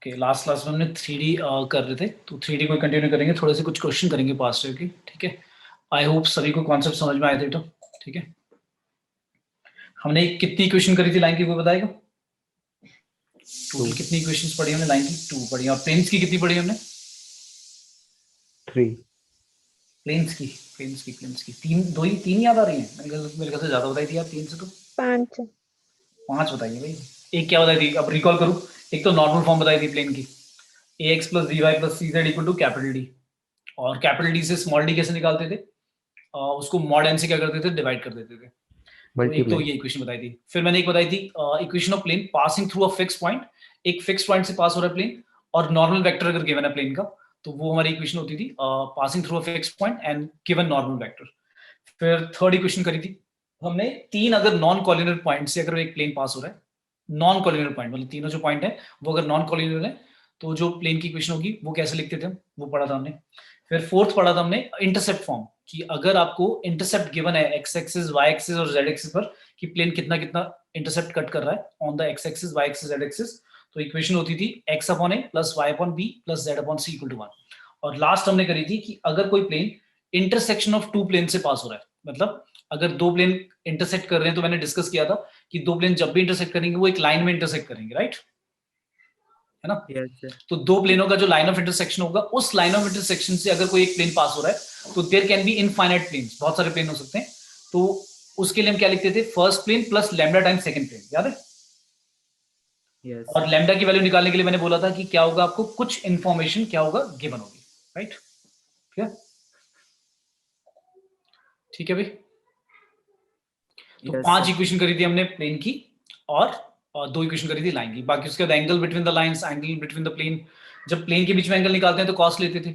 Okay, last class में हमने 3D कर रहे थे, तो 3D को कंटिन्यू करेंगे, थोड़े से कुछ क्वेश्चन करेंगे पास्ट ईयर के, ठीक है। आई होप सभी को कॉन्सेप्ट समझ में आए थे, तो ठीक है। हमने कितनी क्वेश्चन करी थी लाइन की, कोई बताएगा? टोटल कितनी क्वेश्चंस पढ़ी हमने लाइन की? 2 पढ़ी। और प्लेन्स की कितनी पढ़ी हमने? 3। प्लेन्स की तीन याद आ रही हैं? मेरे ख्याल से ज्यादा बताई थी यार, 3 से तो 5 बताइए भाई। एक क्या बताई थी, अब रिकॉल करूँ। एक तो नॉर्मल फॉर्म बताई थी प्लेन की, ax + by + cz = capital D. और कैपिटल डी से स्मॉल डी कैसे निकालते थे? उसको मॉड n से क्या करते थे, डिवाइड कर देते थे। तो एक तो ये इक्वेशन बताई थी। फिर मैंने एक बताई थी equation of plane passing through a fix point. एक फिक्स पॉइंट से पास हो रहा है प्लेन, और नॉर्मल वेक्टर अगर गिवन है प्लेन का, तो वो हमारी इक्वेशन होती थी passing through a fix point and given normal vector. फिर थर्ड इक्वेशन करी थी हमने, तीन अगर नॉन कॉलिनियर पॉइंट से अगर एक प्लेन पास हो रहा है, नॉन कॉलिनियर पॉइंट मतलब तीनों जो पॉइंट है वो अगर नॉन कॉलिनियर है, तो जो प्लेन की इक्वेशन होगी वो कैसे लिखते थे हम, वो पढ़ा था हमने। फिर फोर्थ पढ़ा था हमने इंटरसेप्ट फॉर्म, कि अगर आपको इंटरसेप्ट गिवन है एक्स एक्सिस, वाई एक्सिस और जेड एक्सिस पर, कि प्लेन कितना कितना इंटरसेप्ट कट कर रहा है on the x axis, y axis, z axis, तो इक्वेशन होती थी x/a + y/b + z/c = 1। और लास्ट हमने करी थी कि अगर कोई plane intersection of two plane से पास हो रहा है, मतलब अगर दो प्लेन इंटरसेक्ट कर रहे हैं, तो मैंने डिस्कस किया था कि दो प्लेन जब भी इंटरसेक्ट करेंगे वो एक लाइन में इंटरसेक्ट करेंगे, राइट, है ना? yes, तो दो प्लेनों का जो लाइन ऑफ इंटरसेक्शन होगा, उस लाइन ऑफ इंटरसेक्शन से अगर कोई एक प्लेन पास हो रहा है, तो there can be infinite planes, बहुत सारे प्लेन हो सकते हैं। तो उसके लिए हम क्या लिखते थे, first plane plus lambda times second plane, याद है? yes, और लैम्डा की वैल्यू निकालने के लिए मैंने बोला था कि क्या होगा, आपको कुछ इंफॉर्मेशन क्या होगा, गिवन होगी, राइट? ठीक है भाई। तो yes, 5 इक्वेशन करी थी हमने प्लेन की, और 2 इक्वेशन करी थी लाइन की। बाकी उसके बाद angle between the lines, angle between the plane. जब प्लेन के बीच में एंगल निकालते हैं तो कॉस लेते थे,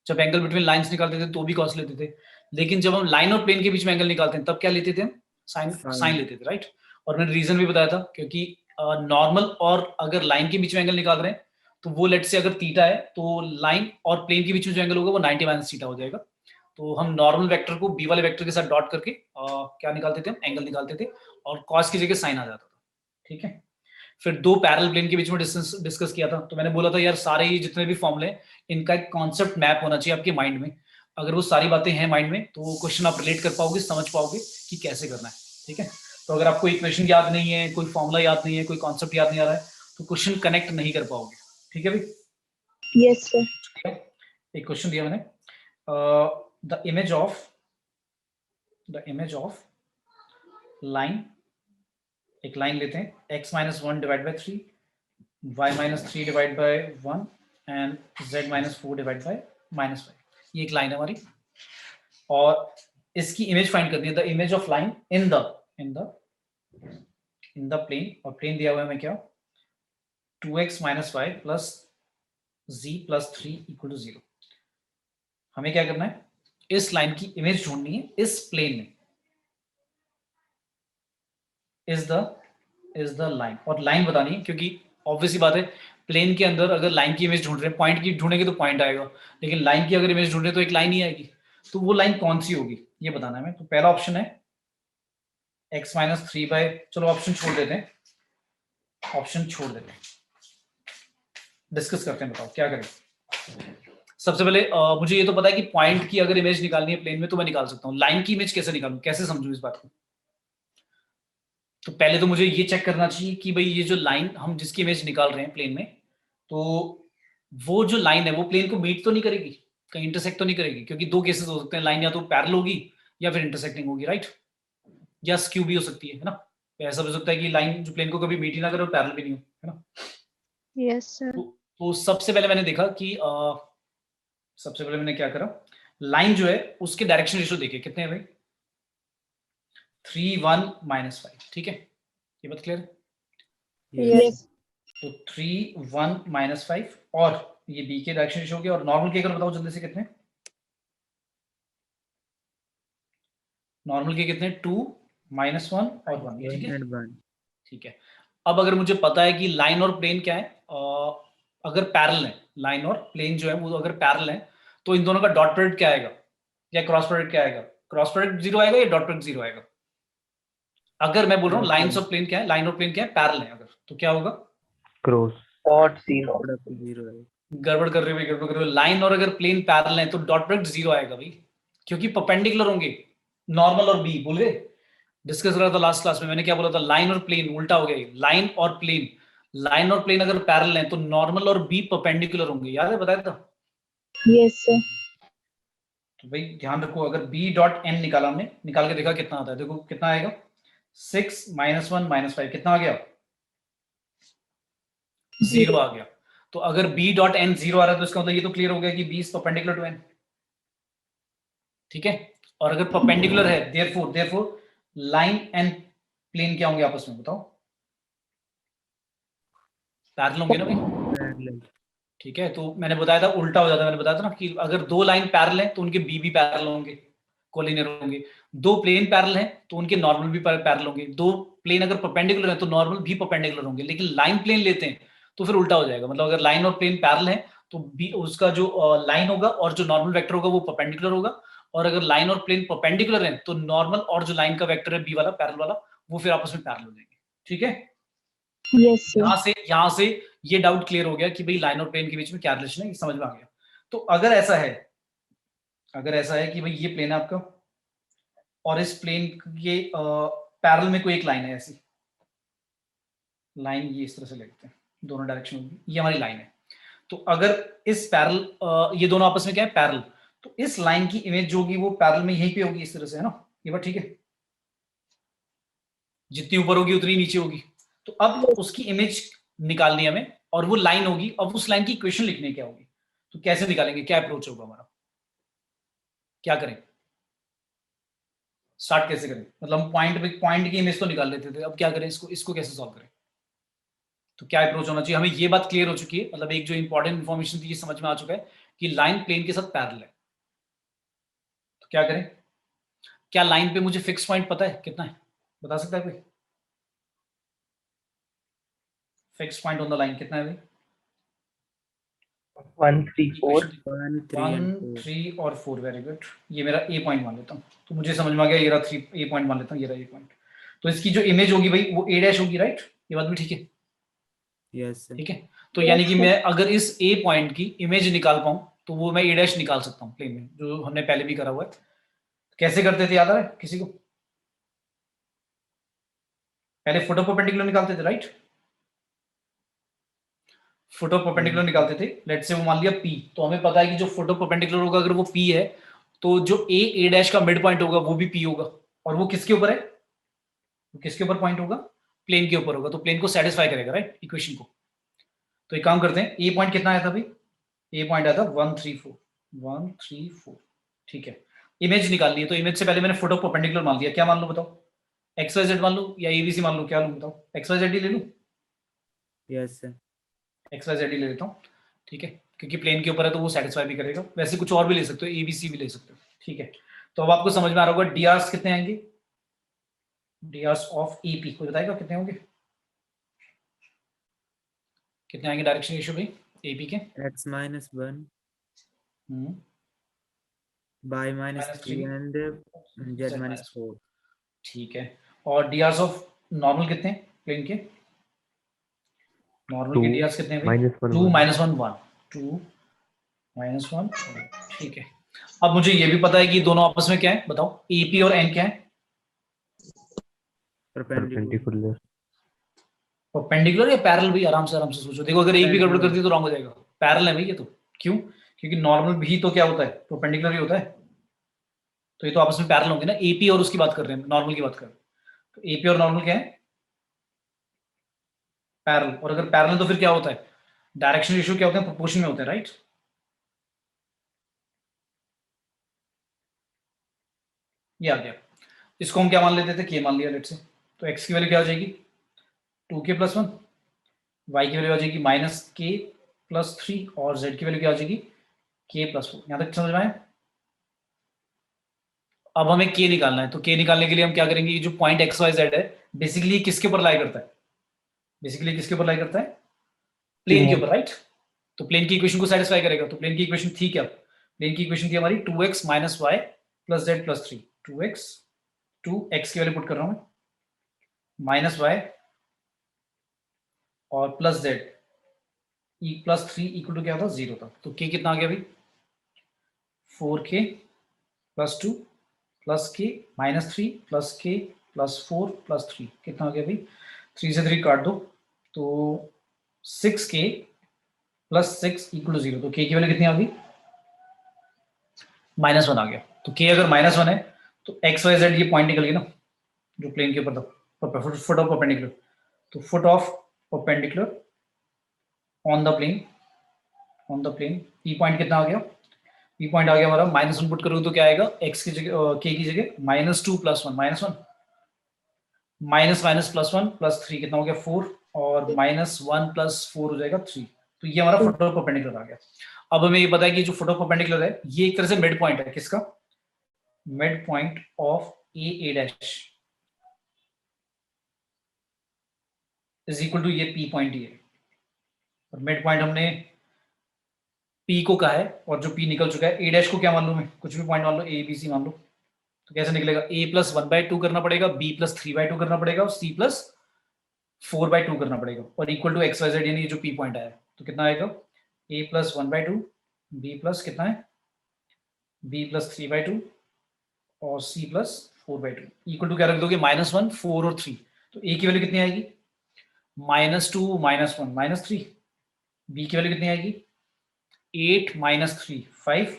जब एंगल बिटवीन लाइंस निकालते थे तो भी कॉस लेते थे। लेकिन जब हम लाइन और प्लेन के बीच में एंगल निकालते हैं तब क्या लेते थे हम? साइन लेते थे, राइट? और मैंने रीजन भी बताया था, क्योंकि नॉर्मल और अगर लाइन के बीच में एंगल निकाल रहे हैं, तो वो लेट से अगर थीटा है, तो लाइन और प्लेन के बीच में जो एंगल होगा वो 90 - थीटा हो जाएगा। तो हम नॉर्मल वेक्टर को बी वाले वेक्टर के साथ डॉट करके क्या निकालते थे, हम एंगल निकालते थे, और कॉस की जगह साइन आ जाता था, ठीक है। फिर दो पैरेलल प्लेन के बीच में डिस्कस किया था, तो मैंने बोला था यार सारे ही जितने भी फॉर्मूले हैं, इनका एक कॉन्सेप्ट मैप होना चाहिए आपके माइंड में। अगर वो सारी बातें हैं माइंड में, तो क्वेश्चन आप रिलेट कर पाओगे, समझ पाओगे कि कैसे करना है, ठीक है। तो अगर आपको इक्वेशन याद नहीं है, कोई फॉर्मूला याद नहीं है, कोई कॉन्सेप्ट याद नहीं आ रहा है, तो क्वेश्चन कनेक्ट नहीं कर पाओगे, ठीक है भाई? Yes sir. एक क्वेश्चन दिया मैंने, द इमेज ऑफ लाइन, एक लाइन लेते हैं, x - 1 divide by 3, y - 3 divide by 1 and z - 4 divide by -5। ये एक लाइन है हमारी, और इसकी इमेज फाइंड करनी है, the image of line in the plane. और प्लेन दिया हुआ है हमें क्या, 2x - y + z + 3 = 0। हमें क्या करना है, इस लाइन की इमेज ढूंढनी है इस प्लेन में, इज द लाइन, और लाइन बतानी है, क्योंकि ऑब्वियसली बात है, प्लेन के अंदर अगर लाइन की इमेज ढूंढ रहे हैं, पॉइंट की ढूंढेंगे तो पॉइंट आएगा, लेकिन लाइन की अगर इमेज ढूंढ रहे हैं तो एक लाइन ही आएगी। तो वो लाइन कौन सी होगी ये बताना है हमें। तो पहला ऑप्शन है x - 3 बाय, चलो ऑप्शन छोड़ देते हैं, डिस्कस करते हैं, बताओ क्या करें। सबसे पहले मुझे ये तो पता है कि पॉइंट की अगर इमेज निकालनी है प्लेन में तो मैं निकाल सकता हूँ, लाइन की इमेज कैसे निकालूं, कैसे समझूं इस बात को? तो पहले तो मुझे ये चेक करना चाहिए कि भाई ये जो लाइन हम जिसकी इमेज निकाल रहे हैं प्लेन में, तो वो जो लाइन है वो प्लेन को मीट तो नहीं करेगी, कहीं इंटरसेक्ट तो नहीं करेगी, क्योंकि दो केसेस हो सकते हैं, लाइन या तो पैरेलल होगी या फिर इंटरसेक्टिंग होगी, राइट? या स्क्यू भी हो सकती है ना? ऐसा हो सकता है कि लाइन जो प्लेन को कभी मीट ही ना करे और पैरेलल भी नहीं हो, है ना? Yes sir. तो सबसे पहले मैंने देखा कि सबसे पहले मैंने क्या करा, लाइन जो है उसके डायरेक्शन रेशियो देखे कितने हैं भाई, 3 1 -5, ठीक है, ये बात क्लियर है? यस। तो 3 1 -5, और ये बी के डायरेक्शन रेशियो हो गया, और नॉर्मल के अगर बताओ जल्दी से कितने, नॉर्मल के कितने, 2 -1 और 1, ठीक है, ठीक है। अब अगर मुझे पता है कि लाइन और प्लेन क्या है, अगर पैरेलल है, लाइन और प्लेन जो है वो अगर पैरेलल है, तो इन दोनों का डॉट प्रोडक्ट क्या आएगा, या क्रॉस प्रोडक्ट क्या आएगा? क्रॉस प्रोडक्ट 0 आएगा या डॉट प्रोडक्ट 0 आएगा? अगर मैं बोल रहा हूँ लाइन्स ऑफ प्लेन क्या है, लाइन और प्लेन क्या है, पैरेलल है अगर, तो क्या होगा? क्रॉस। Dot zero. प्रोडक्ट 0 है। गड़बड़ कर रहे हो, गड़बड़ कर रहे हो। लाइन और अगर प्लेन पैरेलल है तो डॉट प्रोडक्ट 0 आएगा भाई, क्योंकि परपेंडिकुलर होंगे। नॉर्मल और बी भूल गए, डिस्कस कर रहा था लास्ट क्लास में, मैंने क्या बोला था, लाइन और प्लेन उल्टा हो गया ये। लाइन और प्लेन, लाइन और प्लेन अगर पैरेलल हैं तो नॉर्मल और बी परपेंडिकुलर होंगे, याद है, बताया था। Yes sir. तो भाई ध्यान रखो, अगर बी डॉट एन निकाला हमने, निकाल के देखा कितना आता है, देखो कितना आएगा, 6 -1 -5 कितना आ गया, 0 आ गया। तो अगर बी डॉट एन 0 आ रहा है तो इसका मतलब ये तो क्लियर हो गया कि b is perpendicular to n, ठीक है। और अगर परपेंडिकुलर है, देयरफॉर लाइन एंड प्लेन क्या होंगे आपस में, बताओ, पैरेलल होंगे ना भाई, पैरेलल। ठीक है। तो मैंने बताया था उल्टा हो जाता है, मैंने बताया था ना कि अगर दो लाइन पैरेलल हैं तो उनके बी भी पैरेलल होंगे, कोलिनियर होंगे। दो प्लेन पैरेलल हैं तो उनके नॉर्मल भी पैरेलल होंगे। दो प्लेन अगर परपेंडिकुलर हैं तो नॉर्मल भी परपेंडिकुलर होंगे। लेकिन लाइन प्लेन लेते हैं तो फिर उल्टा हो जाएगा, मतलब अगर लाइन और प्लेन पैरेलल है तो बी उसका जो लाइन होगा और जो नॉर्मल वेक्टर होगा वो परपेंडिकुलर होगा। और अगर लाइन और प्लेन परपेंडिकुलर है तो नॉर्मल और जो लाइन का वेक्टर है बी वाला पैरेलल वाला, वो फिर आपस में पैरेलल हो जाएंगे, ठीक है। यस यहां से ये डाउट क्लियर हो गया कि भाई लाइन और प्लेन के बीच में क्या रिलेशन है, ये समझ में आ गया। तो अगर ऐसा है कि भाई ये प्लेन है आपका और इस प्लेन के पैरेलल में कोई एक लाइन है, ऐसी लाइन ये इस तरह से लिखते हैं, दोनों डायरेक्शन होगी, ये हमारी लाइन है। तो अगर इस पैरेलल ये दोनों आपस में क्या है, पैरेलल, तो इस लाइन की इमेज जो होगी वो पैरेलल में यहीं पे होगी, इस तरह से, है ना, ये बात ठीक है। जितनी ऊपर होगी उतनी नीचे होगी। तो अब उसकी इमेज निकालनी है हमें, और वो लाइन होगी। अब उस लाइन की इक्वेशन लिखनी क्या होगी, तो कैसे निकालेंगे, क्या अप्रोच होगा हमारा, क्या करें, स्टार्ट कैसे करें, मतलब हम पॉइंट की इमेज तो निकाल लेते थे, अब क्या करें, इसको कैसे सॉल्व करें, तो क्या अप्रोच होना चाहिए हमें, ये बात क्लियर हो चुकी है। मतलब एक जो इंपॉर्टेंट इन्फॉर्मेशन थी ये समझ में आ चुका है कि लाइन प्लेन के साथ पैरेलल है, तो क्या करें। क्या लाइन पे मुझे फिक्स पॉइंट पता है कितना है, बता सकता है कोई, fix point on the line कितना है भाई, 1 3 4। 1 3 1 and 4। 3 और 4, वेरी गुड। ये मेरा ए पॉइंट मान लेता हूँ, तो मुझे समझ में आ गया, ये रहा 3 ए पॉइंट मान लेता हूँ, ये रहा ए पॉइंट। तो इसकी जो इमेज होगी भाई वो ए डैश होगी, राइट, ये बात भी ठीक है, यस सर। ठीक है। तो यानी कि मैं अगर इस ए पॉइंट की इमेज निकाल पाऊं तो वो मैं ए डैश निकाल सकता हूँ प्लेन में, जो हमने पहले भी करा हुआ है। कैसे करते थे, याद आ रहा है किसी को, पहले फुट ऑफ परपेंडिकुलर निकालते थे, राइट, फुट ऑफ परपेंडिकुलर निकालते थे। लेट्स से वो मान लिया पी, तो हमें पता है कि जो फुट ऑफ परपेंडिकुलर होगा अगर वो पी है तो जो ए डैश का मिड पॉइंट होगा वो भी पी होगा, और वो किसके ऊपर है, वो किसके ऊपर पॉइंट होगा, प्लेन के ऊपर होगा, तो प्लेन को सेटिस्फाई करेगा, राइट, इक्वेशन को। तो एक काम करते हैं, ए पॉइंट कितना आया था भाई, ए पॉइंट आया था 1 3 4, 1 3 4, ठीक है। इमेज निकालनी है, तो इमेज से पहले मैंने फुट ऑफ परपेंडिकुलर मान लिया, क्या मान लो बताओ, एक्स वाई जेड मान लूं या एबीसी मान लूं, क्या लूं बताओ, एक्स वाई जेड ही ले लूं, yes sir. X Y Z ही ले लेता हूँ, ठीक है, क्योंकि प्लेन के ऊपर है तो वो सेटिस्फाई भी करेगा। वैसे कुछ और भी ले सकते हो, एबीसी भी ले सकते हो, ठीक है। तो अब आपको समझ में आ रहा होगा डी आर्स कितने आएंगे, डी आर्स ऑफ ईपी कोई बताएगा कितने होंगे, कितने आएंगे डायरेक्शन रेशियो भाई एपी के, x minus 1 hmm, y minus -3 3 and z minus 4। ठीक है। और डी आर्स ऑफ नॉर्मल कितने हैं प्लेन के, नॉर्मल के डी आर्स कितने हैं भाई, 2 -1 1, 2 -1, ठीक है। अब मुझे ये भी पता है कि दोनों आपस में क्या है, बताओ, एपी और एन क्या है, परपेंडिकुलर। परपेंडिकुलर या पैरेलल भी, आराम से सोचो, देखो अगर एक भी गड़बड़ कर दी तो रॉन्ग हो जाएगा। पैरेलल है भाई ये तो, क्यों, क्योंकि नॉर्मल भी तो क्या होता है, परपेंडिकुलर ही होता है, तो ये तो आपस में पैरेलल होंगे ना, एपी और उसकी बात कर रहे हैं, नॉर्मल की बात कर रहे हैं, तो एपी और नॉर्मल क्या है, पैरेलल। और अगर पैरेलल तो फिर क्या होता है, डायरेक्शन रेशियो क्या होते हैं, प्रोपोर्शन में होते हैं, राइट। ये आ गया, इसको हम क्या मान लेते थे, के मान लिया लेट से, तो एक्स की वैल्यू क्या हो जाएगी 2k+1, वाई की वैल्यू आ जाएगी -k+3 और जेड की वैल्यू क्या आ जाएगी k+4। यहां तक समझ में आया। अब हमें के निकालना है, तो के निकालने के लिए हम क्या करेंगे, ये जो पॉइंट एक्स वाई जेड है बेसिकली किसके ऊपर लाई करता है, बेसिकली किसके ऊपर लाई करता है, प्लेन के ऊपर, राइट। तो प्लेन की इक्वेशन को सेटिस्फाई करेगा। तो प्लेन की इक्वेशन थी क्या, प्लेन की इक्वेशन थी हमारी 2x - y + z + 3, 2x की वैल्यू पुट कर रहा हूं मैं, -y और +z प्लस 3 इक्वल टू क्या था, 0 था। तो k कितना आ गया भाई, 4k plus 2 plus k minus 3 plus k plus 4 plus 3 कितना आ गया भाई, 3 से 3 काट दो तो 6k प्लस 6 इक्वल टू 0। तो k की वैल्यू कितनी आ गई, -1 आ गया। तो k अगर -1 है तो एक्स वाई जेड ये पॉइंट निकल गया ना जो प्लेन के ऊपर था, फुट ऑफ परपेंडिकुलर। तो foot of perpendicular on the plane, p point कितना आ गया, पी पॉइंट आ गया हमारा -1 पुट करोगे तो क्या आएगा, एक्स की जगह k की जगह -2 plus 1 -1 minus minus plus 1 plus 3 कितना हो गया 4 और -1 प्लस 4 हो जाएगा 3। तो ये हमारा फुट ऑफ परपेंडिकुलर आ गया। अब हमें ये पता है कि जो फुट ऑफ परपेंडिकुलर है ये एक तरह से मिड पॉइंट है, किसका, mid point of a dash is equal to ये पी पॉइंट ही है। और मिड पॉइंट हमने पी को कहा है और जो पी निकल चुका है, ए डैश को क्या मान लो, मैं कुछ भी पॉइंट मान लो, ए बी सी मान लो। तो कैसे निकलेगा, a प्लस 1/2 करना पड़ेगा, b प्लस 3/2 करना पड़ेगा और c प्लस 4/2 करना पड़ेगा और equal to x Y z, यानी ये जो p पॉइंट आया तो कितना आएगा, a प्लस 1/2 b प्लस कितना है, b प्लस 3/2 और c प्लस 4/2 इक्वल टू क्या रख दोगे, -1 4 और 3। तो a की वैल्यू कितनी आएगी, -2 -1 -3। b की वैल्यू कितनी आएगी 8 -3 5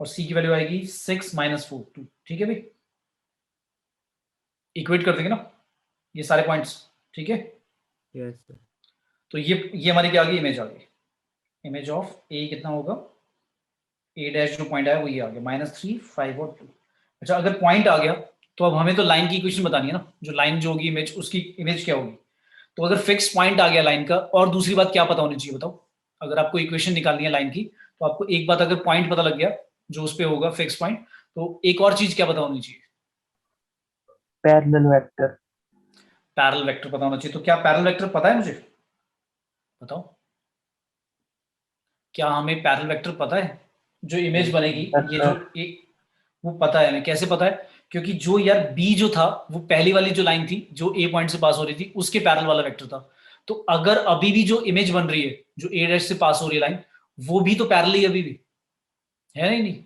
और c की वैल्यू आएगी 6 -4 2। ठीक है भाई, इक्वेट कर देंगे ना ये सारे पॉइंट्स, ठीक है। Yes sir. तो ये हमारी क्या आ गई, इमेज आ गई, इमेज ऑफ ए कितना होगा, ए डैश जो पॉइंट आया वो ये आ गया -3 5 और 2। अच्छा अगर पॉइंट आ गया तो अब हमें तो लाइन की इक्वेशन बतानी है ना, जो लाइन जो होगी इमेज, उसकी इमेज क्या होगी। तो अगर फिक्स पॉइंट आ गया लाइन का, और दूसरी बात क्या पता होनी चाहिए बताओ, अगर आपको इक्वेशन निकालनी है लाइन की तो आपको एक बात, अगर पॉइंट पता लग गया जो उस पे होगा फिक्स पॉइंट, तो एक और चीज क्या पता होनी चाहिए, पैरेलल वेक्टर। पैरेलल वेक्टर पता होना चाहिए। तो क्या पैरेलल वेक्टर पता है मुझे, बताओ, क्या हमें पैरेलल वेक्टर पता है, जो इमेज बनेगी ये जो एक, वो पता है हमें, कैसे पता है, क्योंकि जो यार बी जो था वो पहली वाली जो लाइन थी जो ए पॉइंट से पास हो रही थी उसके पैरेलल वाला वेक्टर था। तो अगर अभी भी जो इमेज बन रही है जो ए डैश से पास हो रही है लाइन, वो भी तो पैरेलल ही अभी भी है, नहीं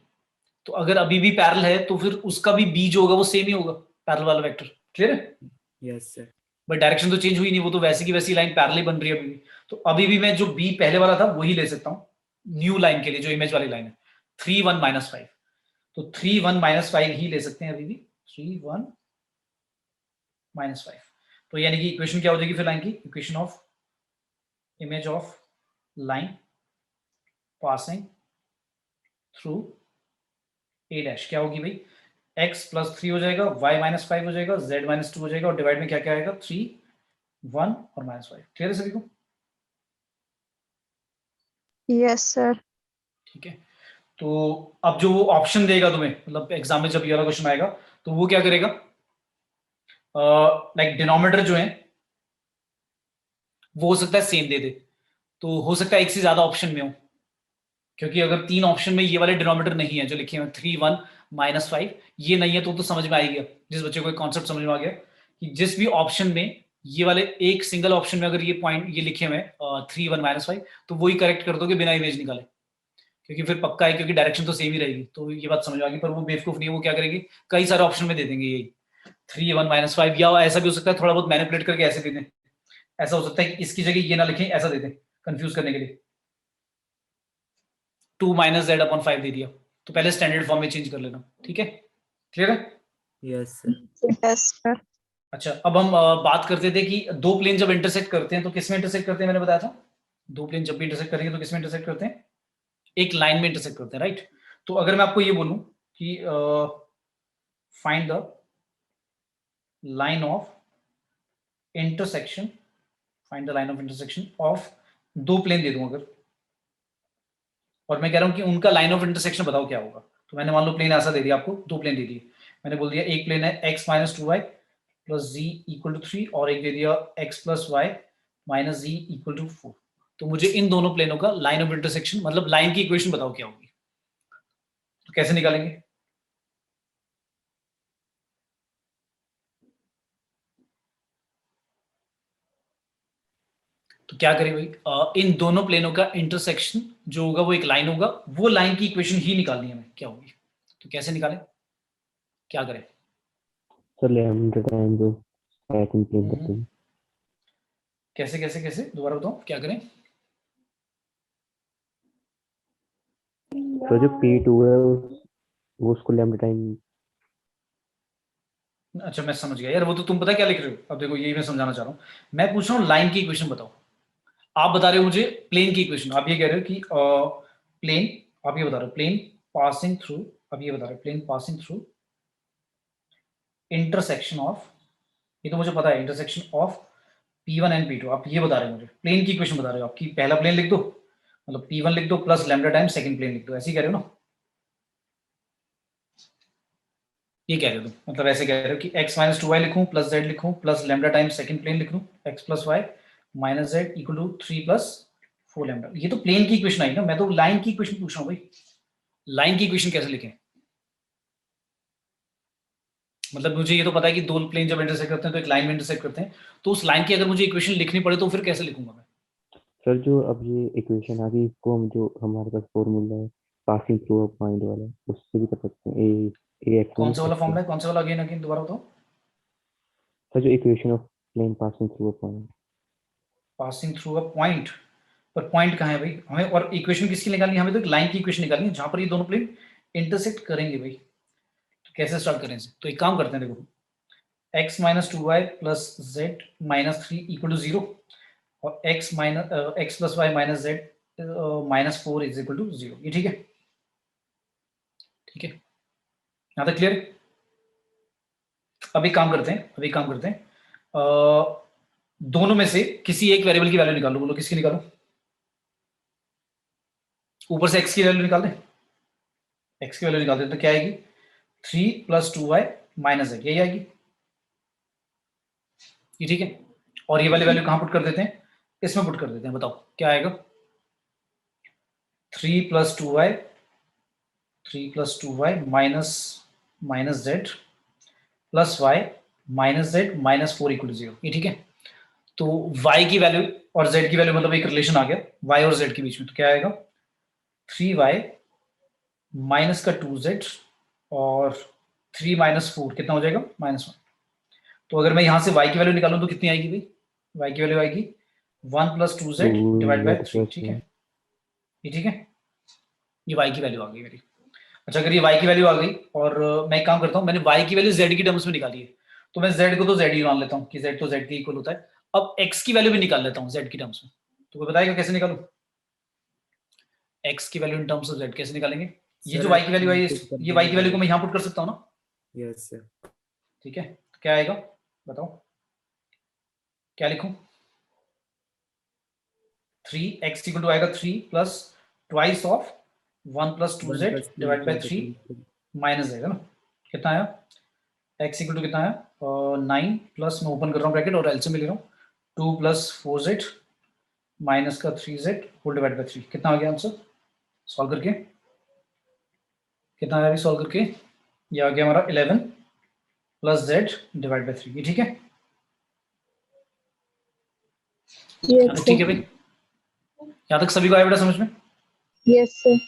तो अगर अभी भी पैरेलल है तो फिर उसका भी बी जो होगा वो सेम ही होगा, पैरेलल वाला वेक्टर, क्लियर है। Yes sir. बट डायरेक्शन तो चेंज हुई नहीं, वो तो वैसी की वैसी लाइन पैरेलल ही बन रही है अभी भी। तो अभी भी मैं जो बी पहले वाला था वही ले सकता हूँ न्यू लाइन के लिए, जो इमेज वाली लाइन है 3 1 -5। तो 3 1 -5 ही ले सकते हैं अभी भी, 3 1 -5। तो यानी कि इक्वेशन क्या हो जाएगी फिर लाइन की, equation of image of line passing through a dash क्या होगी भाई, x प्लस 3 हो जाएगा, y -5 हो जाएगा, z -2 हो जाएगा और डिवाइड में क्या क्या आएगा 3 1 और -5। क्लियर है सभी को, Yes, sir. ठीक है। तो अब जो वो ऑप्शन देगा तुम्हें, मतलब एग्जाम में जब ये वाला क्वेश्चन आएगा तो वो क्या करेगा, लाइक डिनोमिनेटर जो है वो हो सकता है सेम दे दे, तो हो सकता है एक से ज्यादा ऑप्शन में हो, क्योंकि अगर 3 ऑप्शन में ये वाले डिनोमिनेटर नहीं है जो लिखे हुए 3 1 -5 ये नहीं है तो समझ में आएगा, जिस बच्चे को कॉन्सेप्ट समझ में आ गया कि जिस भी ऑप्शन में ये वाले एक सिंगल ऑप्शन में अगर ये पॉइंट ये लिखे हुए 3 1 -5 तो वही करेक्ट कर दोगे बिना इमेज निकाले, क्योंकि फिर पक्का है, क्योंकि डायरेक्शन तो सेम ही रहेगी। तो ये बात समझ आ गई, पर वो बेवकूफ नहीं है, वो क्या करेंगे कई सारे ऑप्शन में दे देंगे यही 3 1 -5, या ऐसा भी हो सकता है थोड़ा बहुत मैनिपुलेट करके ऐसे दे दें, ऐसा हो सकता है कि इसकी जगह ये ना लिखें ऐसा दे दें कंफ्यूज करने के लिए, 2 -z/5 दे दिया, तो पहले स्टैंडर्ड फॉर्म में चेंज कर लेना, ठीक है, क्लियर है। Yes sir. Yes, sir. अच्छा अब हम बात करते थे कि दो प्लेन जब इंटरसेक्ट करते हैं तो किस में इंटरसेक्ट करते हैं, मैंने बताया था दो प्लेन जब भी इंटरसेक्ट करेंगे तो किस में इंटरसेक्ट करते हैं, एक लाइन में इंटरसेक्ट करते हैं, राइट। तो अगर मैं आपको ये बोलूं कि find the line of intersection, find the line of intersection of दो प्लेन दे दूं अगर, और मैं कह रहा हूं कि उनका लाइन ऑफ इंटरसेक्शन बताओ क्या होगा, तो मैंने मान लो प्लेन ऐसा दे दिया आपको, दो प्लेन दे दिए, मैंने बोल दिया एक प्लेन है x - 2y plus z equal to 3 और एक दे दिया x plus y minus z equal to 4। तो मुझे इन दोनों प्लेनों का लाइन ऑफ इंटरसेक्शन मतलब लाइन की इक्वेशन बताओ क्या होगी, तो कैसे निकालेंगे, तो क्या करें भाई, इन दोनों प्लेनों का इंटरसेक्शन जो होगा वो एक लाइन होगा, वो लाइन की इक्वेशन ही निकालनी है हमें, क्या होगी, तो कैसे निकालें, क्या करें? सर लैम्डा टाइम जो पैटर्न प्लेन करते हैं। कैसे कैसे कैसे दोबारा बताओ, क्या करें? तो जो P2 है वो उसको लैम्डा टाइम। अच्छा मैं समझ गया यार, वो तो तुम पता क्या लिख रहे हो, अब देखो यही मैं समझाना चाह रहा हूँ। मैं पूछ रहा हूँ लाइन की इक्वेशन बताओ, आप बता रहे हो मुझे प्लेन की इक्वेशन, आप ये कह रहे हो कि प्लेन, आप ये बता रहे हो प्लेन पासिंग थ्रू, अब ये बता रहे हो plane passing through intersection of, ये तो मुझे पता है intersection of P1 and P2, आप ये बता रहे हो मुझे प्लेन की इक्वेशन बता रहे हो, आपकी पहला प्लेन लिख दो, मतलब P1 लिख दो plus lambda time second plane लिख दो, ऐसे ही कह रहे हो ना? ये कह रहे हो तुम, मतलब ऐसे कह रहे हो कि x माइनस 2y लिखूं प्लस z लिखूं plus lambda time second plane लिख लूं, x plus y minus z equal to 3 plus 4 lambda, ये तो प्लेन की इक्वेशन आई ना, मैं तो लाइन की इक्वेशन पूछ रहा हूँ भाई, लाइन की इक्वेशन कैसे लिखें? मतलब मुझे ये तो पता है कि दो प्लेन जब इंटरसेक्ट करते हैं तो एक लाइन में इंटरसेक्ट करते हैं, तो उस लाइन की अगर मुझे इक्वेशन लिखनी पड़े तो फिर कैसे लिखूंगा मैं? सर जो अब ये इक्वेशन आ गई इसको हम जो हमारे पास फॉर्मूला है पासिंग थ्रू अ पॉइंट वाला उससे भी कर सकते हैं। ए एक्स कौन सा वाला फॉर्मूला है, कौन सा वाला, अगेन अगेन दोबारा बताओ। सर जो equation of plane passing through a point. Passing through a point, पर पॉइंट कहाँ है भाई हमें, और इक्वेशन किसकी निकालनी है हमें, तो एक लाइन की इक्वेशन निकालनी है जहां पर ये दोनों प्लेन इंटरसेक्ट करेंगे भाई, तो कैसे स्टार्ट करें इसे, तो एक काम करते हैं, देखो x minus 2y plus z minus 3 equal to 0 और x plus y minus z minus 4 is equal to 0, ये ठीक है? ठीक है, यहाँ तक क्लियर? अब एक काम करते हैं, दोनों में से किसी एक वेरिएबल की वैल्यू निकालो, बोलो किसकी निकालो? ऊपर से x की वैल्यू निकाल दें, x की वैल्यू निकाल दें तो क्या आएगी, 3 प्लस 2y माइनस जेड, यही आएगी, ये ठीक है? और ये वाली वैल्यू कहां पुट कर देते हैं, इसमें पुट कर देते हैं, बताओ क्या आएगा, 3 plus 2y minus z plus y minus z minus 4 equal to 0, ये ठीक है? तो y की वैल्यू और z की वैल्यू मतलब एक रिलेशन आ गया y और z के बीच में, तो क्या आएगा, 3y माइनस का 2z और 3 माइनस 4 कितना हो जाएगा, -1। तो अगर मैं यहां से y की वैल्यू निकालूं तो कितनी आएगी भाई, y की वैल्यू आएगी 1 प्लस 2z डिवाइड बाय 3, ठीक है? ये ठीक है, ये y की वैल्यू आ गई मेरी। अच्छा अगर ये y की वैल्यू आ गई और मैं एक काम करता हूँ, मैंने y की वैल्यू z की टर्म्स में निकाली है, तो मैं z को तो z ही मान लेता हूँ कि z तो z के इक्वल होता है। अब x की वैल्यू भी निकाल लेता हूँ z की टर्म्स में, तो कोई बताएगा कैसे निकालूं x की value in terms of z, कैसे निकालेंगे? ये जो y की वैल्यू आई, ये y की वैल्यू को मैं यहाँ पुट कर सकता हूँ ना? Yes sir. ठीक है, तो क्या आएगा बताओ, क्या लिखूं, 3x इक्वल टू आएगा 3 plus twice of 1 plus 2z divide by 3 minus जाएगा ना, कितना आया, x इक्वल टू कितना आया, 9 प्लस, मैं ओपन कर रहा हूँ ब्रैकेट और एलसीएम ले रहा हूँ, 2 प्लस 4z माइनस का 3z होल डिवाइड बाय 3, कितना आ गया आंसर सॉल्व करके, कितना आया सॉल्व करके, ये आ गया हमारा 11 प्लस z डिवाइड बाय 3, ये ठीक है? Yes, ठीक है sir. भाई, यहाँ तक सभी को आया बेटा समझ में? Yes, sir.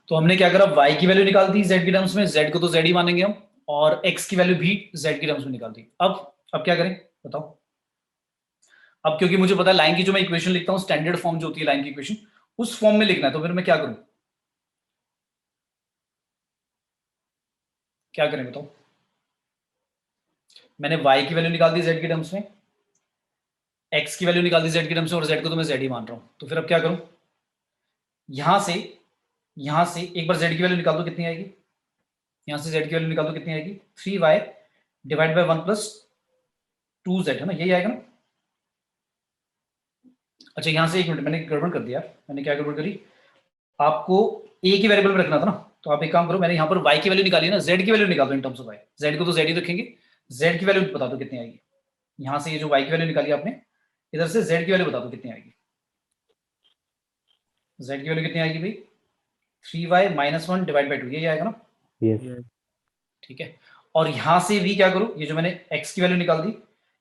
तो हमने क्या करा, y की वैल्यू निकाल दी z की टर्म्स में, z को तो z ही मानेंगे हम, और x की वैल्यू भी z की टर्म्स में निकाल दी। अब क्या करें बताओ? अब क्योंकि मुझे पता है लाइन की जो मैं इक्वेशन लिखता हूँ स्टैंडर्ड फॉर्म जो होती है लाइन की इक्वेशन, उस फॉर्म में लिखना है, तो फिर मैं क्या करूं, क्या करें बताओ? मैंने y की वैल्यू निकाल दी z की टर्म्स में, x की वैल्यू निकाल दी z की टर्म्स में, और z को तो मैं z ही मान रहा हूं, तो फिर अब क्या करूं, यहां से एक बार z की वैल्यू निकाल दो, कितनी आएगी, यहां से z की वैल्यू निकाल दो, कितनी आएगी, 3y divide by 1 plus 2z, है ना, यही आएगा ना? अच्छा यहां से एक मिनट, मैंने गड़बड़ कर दिया, मैंने क्या गड़बड़ करी, आपको a की वेरिएबल में रखना था ना, तो आप एक काम करो, मैंने यहाँ पर y की वैल्यू निकाली है ना, z की वैल्यू निकाल दो in terms of y, z को तो z ही रखेंगे, z की वैल्यू बता दो कितनी आएगी, यहाँ से ये जो y की वैल्यू निकाली आपने, इधर से z की वैल्यू बता दो कितनी आएगी, z की वैल्यू कितनी आएगी भाई, 3y माइनस 1 डिवाइड बाई 2, यही आएगा ना? यस ठीक है, और यहाँ से भी क्या करो, ये जो मैंने x की वैल्यू निकाल दी,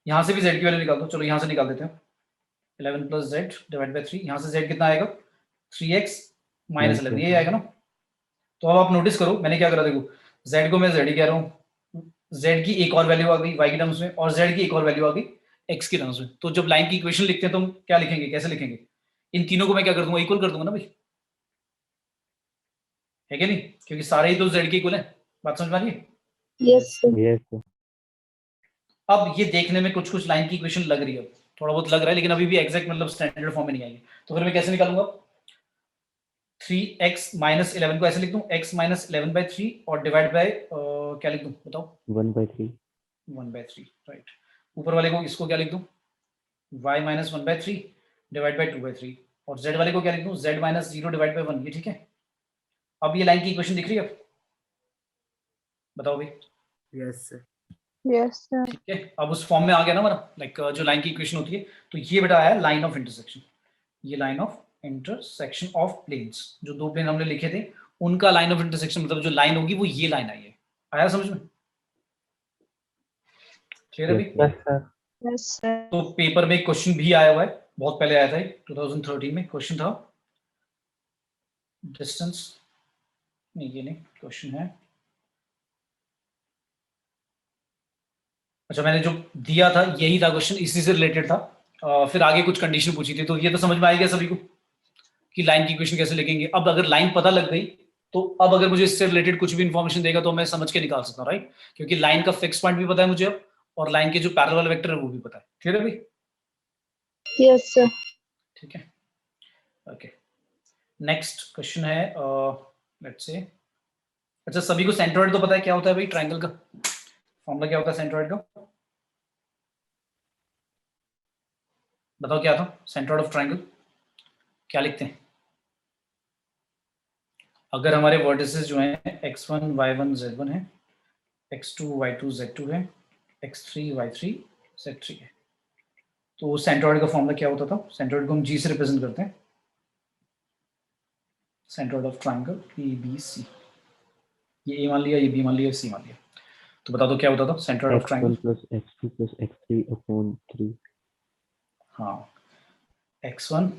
यहाँ से भी z की वैल्यू निकाल दो, चलो यहाँ से निकाल देते हैं, 11 प्लस जेड डिवाइड बाई 3, यहाँ से जेड कितना आएगा 3x माइनस 11, ये 9+1 आएगा ना। तो अब आप नोटिस करो मैंने क्या करा, देखो z को मैं z ही कह रहा हूँ, z की एक और वैल्यू आ गई y की टर्म्स में और z की एक और वैल्यू आ गई x की टर्म्स में। तो जब लाइन की इक्वेशन लिखते हैं तो हम क्या लिखेंगे, कैसे लिखेंगे, इन तीनों को मैं क्या कर दूंगा, इक्वल कर दूंगा ना भाई, है कि नहीं, क्योंकि सारे ही तो z के इक्वल है। बात समझ में आ रही है। Yes, sir. Yes, sir. अब ये देखने में कुछ कुछ लाइन की इक्वेशन लग रही है, थोड़ा बहुत लग रहा है, लेकिन अभी भी एग्जैक्ट मतलब स्टैंडर्ड फॉर्म में नहीं आई। तो फिर मैं कैसे निकालूंगा, 3x माइनस 11 को ऐसे लिख दूं, x माइनस 11 बाई 3 और डिवाइड बाय क्या लिख दूं बताओ, 1/3. 1/3, राइट। ऊपर वाले को इसको क्या लिख दूं, y माइनस 1/3 डिवाइड बाई 2/3 और z वाले को क्या लिख दूं, z माइनस 0 डिवाइड बाई 1, ये ठीक है। अब ये लाइन की इक्वेशन दिख रही है, अब बताओ भाई। Yes, sir. Yes, sir. ठीक है, अब उस फॉर्म में आ गया ना हमारा, लाइक जो लाइन की इक्वेशन होती है। तो ये बेटा आया लाइन ऑफ इंटरसेक्शन, ये line of intersection of planes, जो दो प्लेन हमने लिखे थे उनका लाइन ऑफ इंटरसेक्शन, मतलब जो लाइन होगी वो ये लाइन आई है। आया समझ में, क्लियर है Yes, भाई। sir. Yes sir. Yes, sir. तो पेपर में क्वेश्चन भी आया हुआ है, बहुत पहले आया था, 2013 में क्वेश्चन था, डिस्टेंस नहीं, ये नहीं क्वेश्चन है, अच्छा मैंने जो दिया था यही था क्वेश्चन, इसी से रिलेटेड था। फिर आगे कुछ कंडीशन पूछी थी, तो ये तो समझ में आ गया सभी को कि लाइन की इक्वेशन कैसे लिखेंगे। अब अगर लाइन पता लग गई तो अब अगर मुझे इससे रिलेटेड कुछ भी इंफॉर्मेशन देगा तो मैं समझ के निकाल सकता हूँ, राइट, क्योंकि लाइन का फिक्स पॉइंट भी पता है मुझे अब, और लाइन के जो पैरेलल वेक्टर है वो भी पता है। क्लियर है भाई। Yes, sir. ठीक है, ओके। नेक्स्ट क्वेश्चन है, लेट्स से, अच्छा सभी को सेंट्रोइड तो पता है क्या होता है भाई, ट्राइंगल का फॉर्मूला क्या होता है सेंट्रोइड का, बताओ क्या था सेंट्रोइड ऑफ ट्राइंगल, क्या लिखते हैं। अगर हमारे वर्टिसेस जो हैं x1 y1 z1 है, x2 y2 z2 है, x3 y3 z3 है, तो सेंट्रोइड का फॉर्मूला क्या होता था, सेंट्रोइड को हम g से रिप्रेजेंट करते हैं, centroid of triangle A B C, ये a मान लिया, ये b मान लिया, c मान लिया, तो बता दो क्या होता था centroid of triangle. x1 plus x2 plus x3 upon 3. हाँ, x1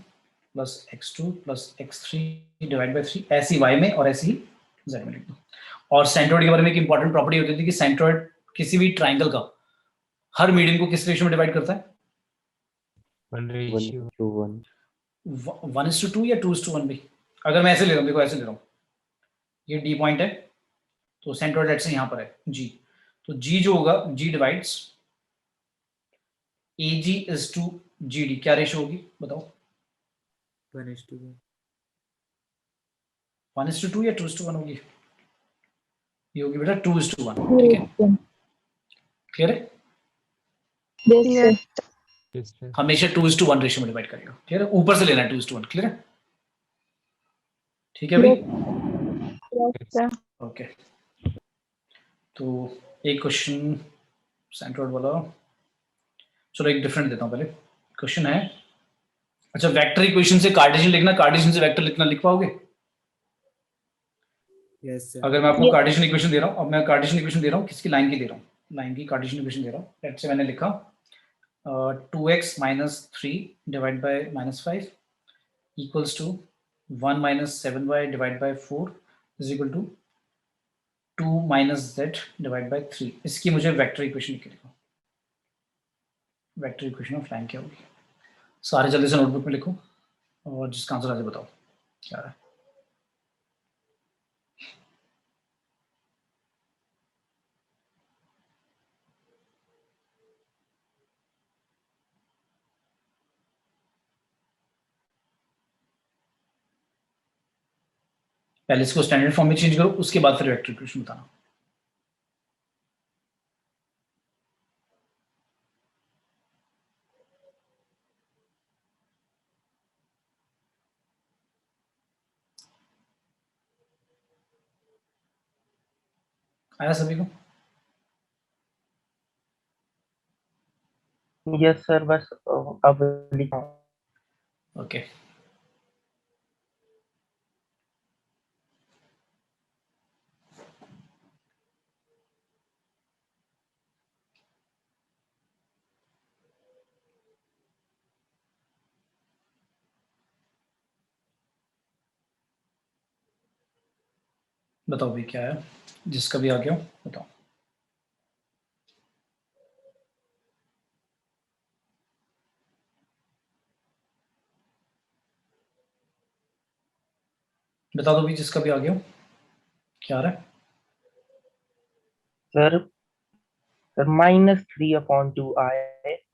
plus x2 plus x3 divide by 3, ऐसी y में और ऐसी ही z में लिख दो। और सेंट्रोइड के बारे में एक इंपॉर्टेंट प्रॉपर्टी होती थी कि सेंट्रोइड किसी भी ट्राइंगल का हर मीडियन को किस रेशियो में डिवाइड करता है, 1:1. 1:2 या 2:1 भी। अगर मैं ऐसे ले रहा हूँ, देखो ऐसे ले रहा हूँ, ये डी पॉइंट है, तो सेंट्रोइड लेट्स से यहाँ पर है जी, तो जी जो होगा G divides A G is to G D, क्या रेशियो होगी बताओ, 1:1. 1:2 या 2:1 होगी, ये होगी बेटा 2:1, ठीक है, क्लियर है। Yes, sir. Yes, sir. हमेशा 2:1 रेशियो में डिवाइड करेगा, क्लियर है, ऊपर से लेना है 2:1, क्लियर है, ठीक है भाई। Yes, sir. ओके, तो एक क्वेश्चन सेंट्रोइड वाला, चलो एक डिफरेंट देता हूँ पहले। क्वेश्चन है, अच्छा वेक्टर इक्वेशन से कार्टेशियन लिखना, कार्टेशियन से वेक्टर लिखना लिख पाओगे। Yes, sir. अगर मैं आपको Yes. कार्टेशियन इक्वेशन दे रहा हूँ, अब मैं कार्टेशियन इक्वेशन दे रहा हूँ, किसकी, लाइन की दे रहा हूँ, लाइन की कार्टेशियन इक्वेशन दे रहा हूँ, लेट्स से मैंने लिखा 2x minus 3 divide by -5 equals to 1 minus 7y divide by 4 is equal to 2 minus z divide by 3, इसकी मुझे वेक्टर इक्वेशन लिख के लिखो, वेक्टर इक्वेशन ऑफ लाइन क्या होगी। सारे जल्दी से नोटबुक में लिखो और जिसका आंसर आ जाए बताओ क्या है। पहले इसको स्टैंडर्ड फॉर्म में चेंज करो, उसके बाद फिर वेक्टर इक्वेशन बताना। आया सभी को, यस सर, बस अब लिखा। ओके। बताओ भी क्या है, जिसका भी आ गया बताओ। बता दो भी जिसका भी आ गया क्या आ रहा है। Sir sir -3/2i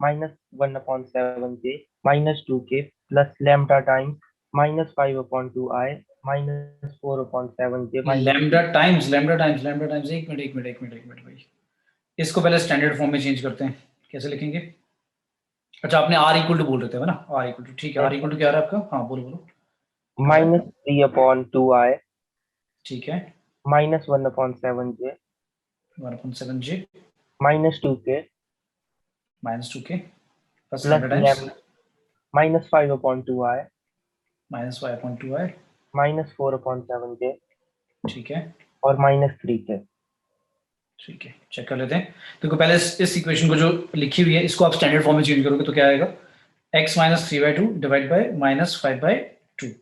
-1/7j -2k plus lambda times -5/2i -4/7j lambda times एक मिनट भाई, इसको पहले स्टैंडर्ड फॉर्म में चेंज करते हैं। कैसे लिखेंगे? अच्छा आपने आर इक्वल टू बोल रहे थे ना, आर इक्वल टू, ठीक है, आर इक्वल टू क्या आ रहा है आपका? हाँ बोलो बोलो। -3/2i ठीक है, -1/7j 1/7j -2k -2k plus plus lambda times -5/2i -5/2i, -4/7j ठीक है और -3k। ठीक है, चेक कर लेते हैं। देखो पहले इस इक्वेशन को जो लिखी हुई है इसको आप स्टैंडर्ड फॉर्म में चेंज करोगे तो क्या आएगा? x - 3/2 divide by -5/2।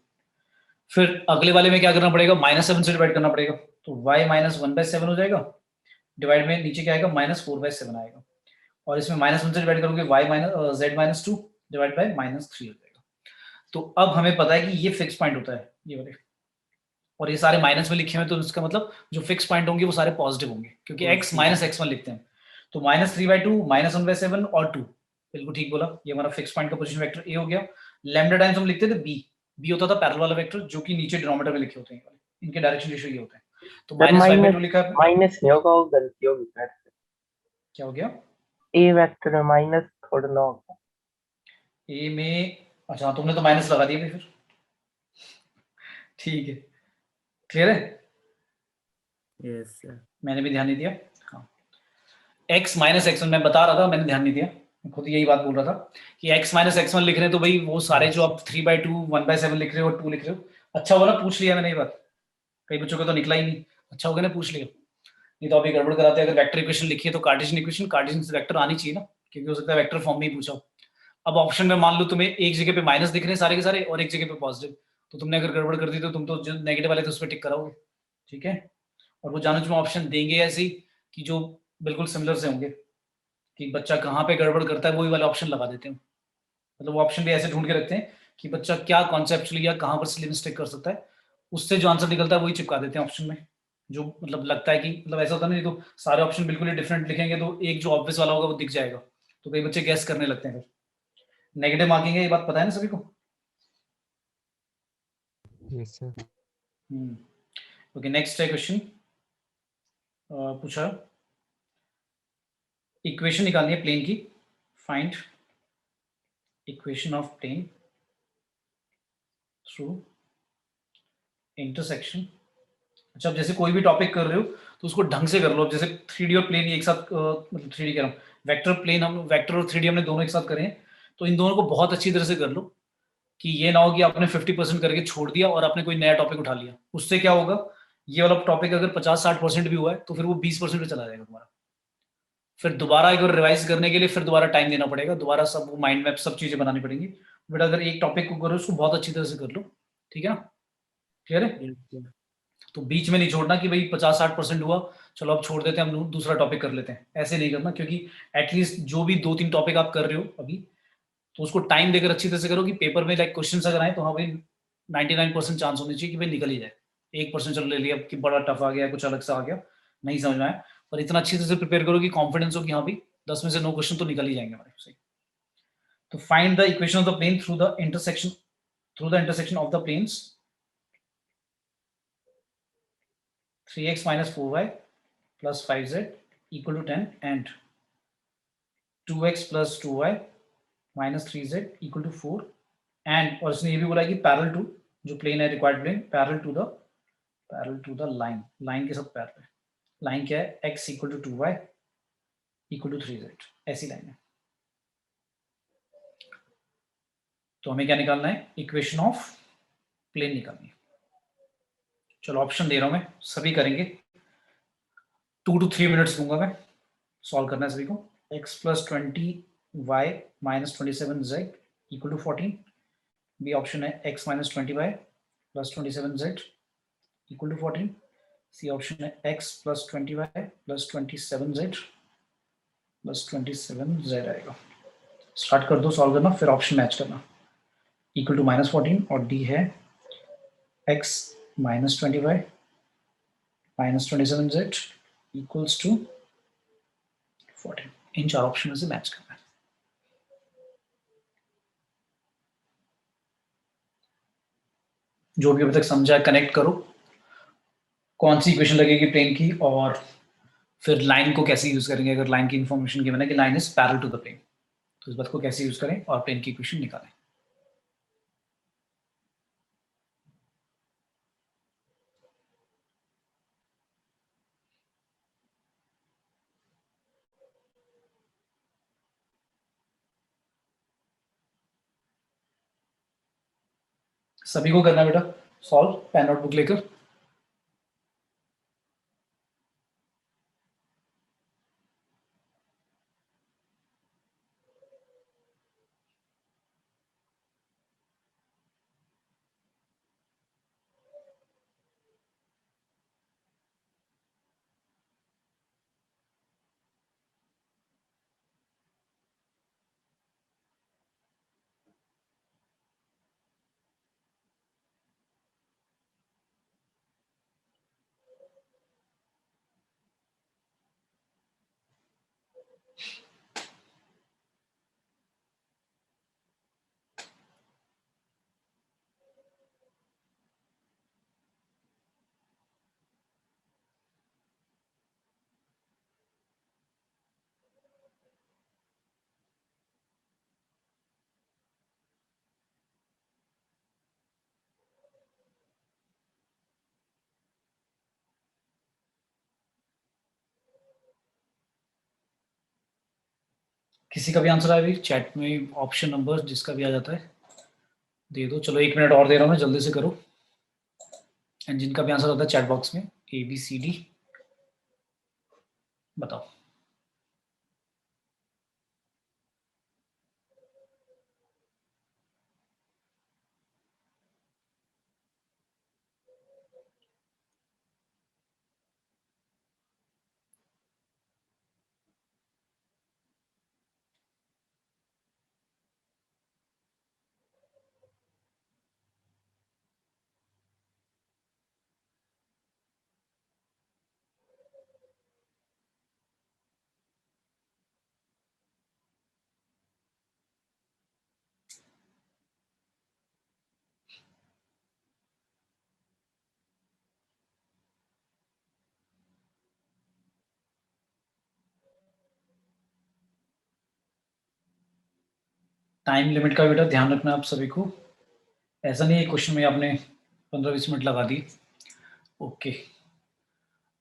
फिर अगले वाले में क्या करना पड़ेगा? -7 से डिवाइड करना पड़ेगा, तो y - 1/7 हो जाएगा, डिवाइड में नीचे क्या आएगा? -4/7 आएगा, और इसमें -1 से डिवाइड करोगे z - 2 डिवाइड बाय -3 हो जाएगा। तो अब हमें पता है कि ये फिक्स पॉइंट होता है ये वाले, और ये सारे माइनस में लिखे हुए हैं, तो इसका मतलब जो फिक्स पॉइंट होंगे वो सारे पॉजिटिव होंगे, क्योंकि x - x1 लिखते हैं। तो -3/2 -1/7 और 2, बिल्कुल ठीक बोला, ये हमारा फिक्स पॉइंट का पोजीशन वेक्टर ए हो गया। लैम्डा टाइम्स हम लिखते थे बी होता था पैरेलल वाला वेक्टर, जो कि नीचे डिनोमिनेटर में लिखे होते हैं, इनके डायरेक्शन रेशियो ये होते हैं। तो सर -5/2 लिखा है। माइनस नहीं होगा, वो गलती होगी सर। क्या हो गया? ए वेक्टर में माइनस थोड़ा ना होगा। ए में, अच्छा तुमने तो माइनस लगा दिया फिर, ठीक है, क्लियर है? Yes sir. मैंने भी ध्यान नहीं दिया। हाँ, x - x1 मैं बता रहा था, मैंने ध्यान नहीं दिया, मैं खुद यही बात बोल रहा था कि x - x1 लिख रहे हैं, तो भाई वो सारे जो आप 3/2 1/7 लिख रहे हो और 2 लिख रहे हो, अच्छा होगा ना पूछ लिया मैंने ये बात, कई बच्चों को तो निकला ही नहीं, अच्छा हो गया ना पूछ लिया, नहीं तो अभी गड़बड़ कराते। अगर वेक्टर इक्वेशन लिखी है तो कार्टेशियन इक्वेशन, कार्टेशियन से वेक्टर आनी चाहिए ना, क्योंकि हो सकता है वेक्टर फॉर्म में ही पूछा हो। अब ऑप्शन में मान लो तुम्हें एक जगह पे माइनस दिख रहे हैं सारे के सारे और एक जगह पे पॉजिटिव, तो तुमने अगर गड़बड़ कर दी तो तुम तो जो नेगेटिव वाले थे उस पर टिक कराओगे, ठीक है। और वो जानो तुम्हें ऑप्शन देंगे ऐसे ही कि जो बिल्कुल सिमिलर से होंगे, कि बच्चा कहाँ पे गड़बड़ करता है वही वाले ऑप्शन लगा देते हैं, मतलब वो ऑप्शन भी ऐसे ढूंढ के रखते हैं कि बच्चा क्या कॉन्सेप्चुअली या कहाँ पर सिली मिस्टेक कर सकता है, उससे जो आंसर निकलता है वही चिपका देते हैं ऑप्शन में, जो मतलब लगता है कि मतलब ऐसा होता नहीं तो सारे ऑप्शन बिल्कुल ही डिफरेंट लिखेंगे तो एक जो ऑब्वियस वाला होगा वो दिख जाएगा, तो कई बच्चे गैस करने लगते हैं। फिर नेगेटिव मार्किंग है, ये बात पता है ना सभी को? Yes sir. ओके, नेक्स्ट है क्वेश्चन, पूछा इक्वेशन निकालनी है प्लेन की, find equation of plane through intersection. अच्छा, अब जैसे कोई भी टॉपिक कर रहे हो तो उसको ढंग से कर लो। अब जैसे 3D और प्लेन एक साथ, मतलब 3D कह रहा हूँ, वेक्टर प्लेन, हम वेक्टर और 3D हमने दोनों एक साथ करे हैं, तो इन दोनों को बहुत अच्छी तरह से कर लो, कि ये ना हो कि आपने 50% करके छोड़ दिया और आपने कोई नया टॉपिक उठा लिया, उससे क्या होगा, ये वाला टॉपिक अगर 50-60% भी हुआ है तो फिर वो 20% पे चला जाएगा तुम्हारा, फिर दोबारा एक बार रिवाइज करने के लिए फिर दोबारा टाइम देना पड़ेगा, दोबारा सब माइंड मैप सब चीजें बनानी पड़ेंगी। बट अगर एक टॉपिक को करो उसको बहुत अच्छी तरह से कर लो, ठीक है ना, क्लियर है? Yes sir. तो बीच में नहीं छोड़ना कि भाई 50-60% हुआ, चलो अब छोड़ देते हैं, हम दूसरा टॉपिक कर लेते हैं, ऐसे नहीं करना, क्योंकि एटलीस्ट जो भी 2-3 टॉपिक आप कर रहे हो अभी, तो उसको टाइम देकर अच्छी तरह से करो कि पेपर में लाइक क्वेश्चन अगर आए तो हाँ भाई 99% चांस होने चाहिए कि भाई निकल ही जाए। 1% चलो ले लिया कि बड़ा टफ आ गया, कुछ अलग सा आ गया, नहीं समझ में आया, पर इतना अच्छी तरह से प्रिपेयर करो कि कॉन्फिडेंस हो कि हाँ भाई 10 में से 9 क्वेश्चन तो निकल ही जाएंगे हमारे से। तो find the equation of the plane through the intersection of the planes 3x - 4y plus 5z equal to 10 and 2x plus 2y minus 3z equal to 4, and और इसने ये भी बोला कि पैरेलल टू जो प्लेन है required plane, parallel to the line, line के साथ पैरेलल, लाइन क्या है, x equal to 2y equal to 3z, ऐसी लाइन है। तो हमें क्या निकालना है, इक्वेशन ऑफ प्लेन निकालनी है। चलो ऑप्शन दे रहा हूं मैं, सभी करेंगे, 2 to 3 मिनट्स दूंगा मैं, सॉल्व करना है सभी को। x plus 20y minus 27z equal to 14, B option है x minus 20y plus 27z equal to 14, C option है x plus 20y plus 27z plus 27z आएगा। स्टार्ट कर दो सॉल्व करना, फिर ऑप्शन मैच करना। इक्वल टू -14 और D है x minus 20y minus 27z equals to 14। इन चार ऑप्शन में से मैच करना है। जो भी अभी तक समझा है कनेक्ट करो, कौन सी इक्वेशन लगेगी प्लेन की, और फिर लाइन को कैसे यूज करेंगे। अगर लाइन की इंफॉर्मेशन गिवन है कि line is parallel to the plane, तो इस बात को कैसे यूज करें और प्लेन की इक्वेशन निकालें। सभी को करना है बेटा सॉल्व, पेन नोटबुक लेकर। किसी का भी आंसर आया भी चैट में, ऑप्शन नंबर जिसका भी आ जाता है दे दो। चलो 1 मिनट और दे रहा हूँ मैं, जल्दी से करो। एंड जिनका भी आंसर आता है चैट बॉक्स में ABCD बताओ। टाइम लिमिट का बेटा ध्यान रखना आप सभी को। ऐसा नहीं है क्वेश्चन में आपने 15-20 मिनट लगा दी। ओके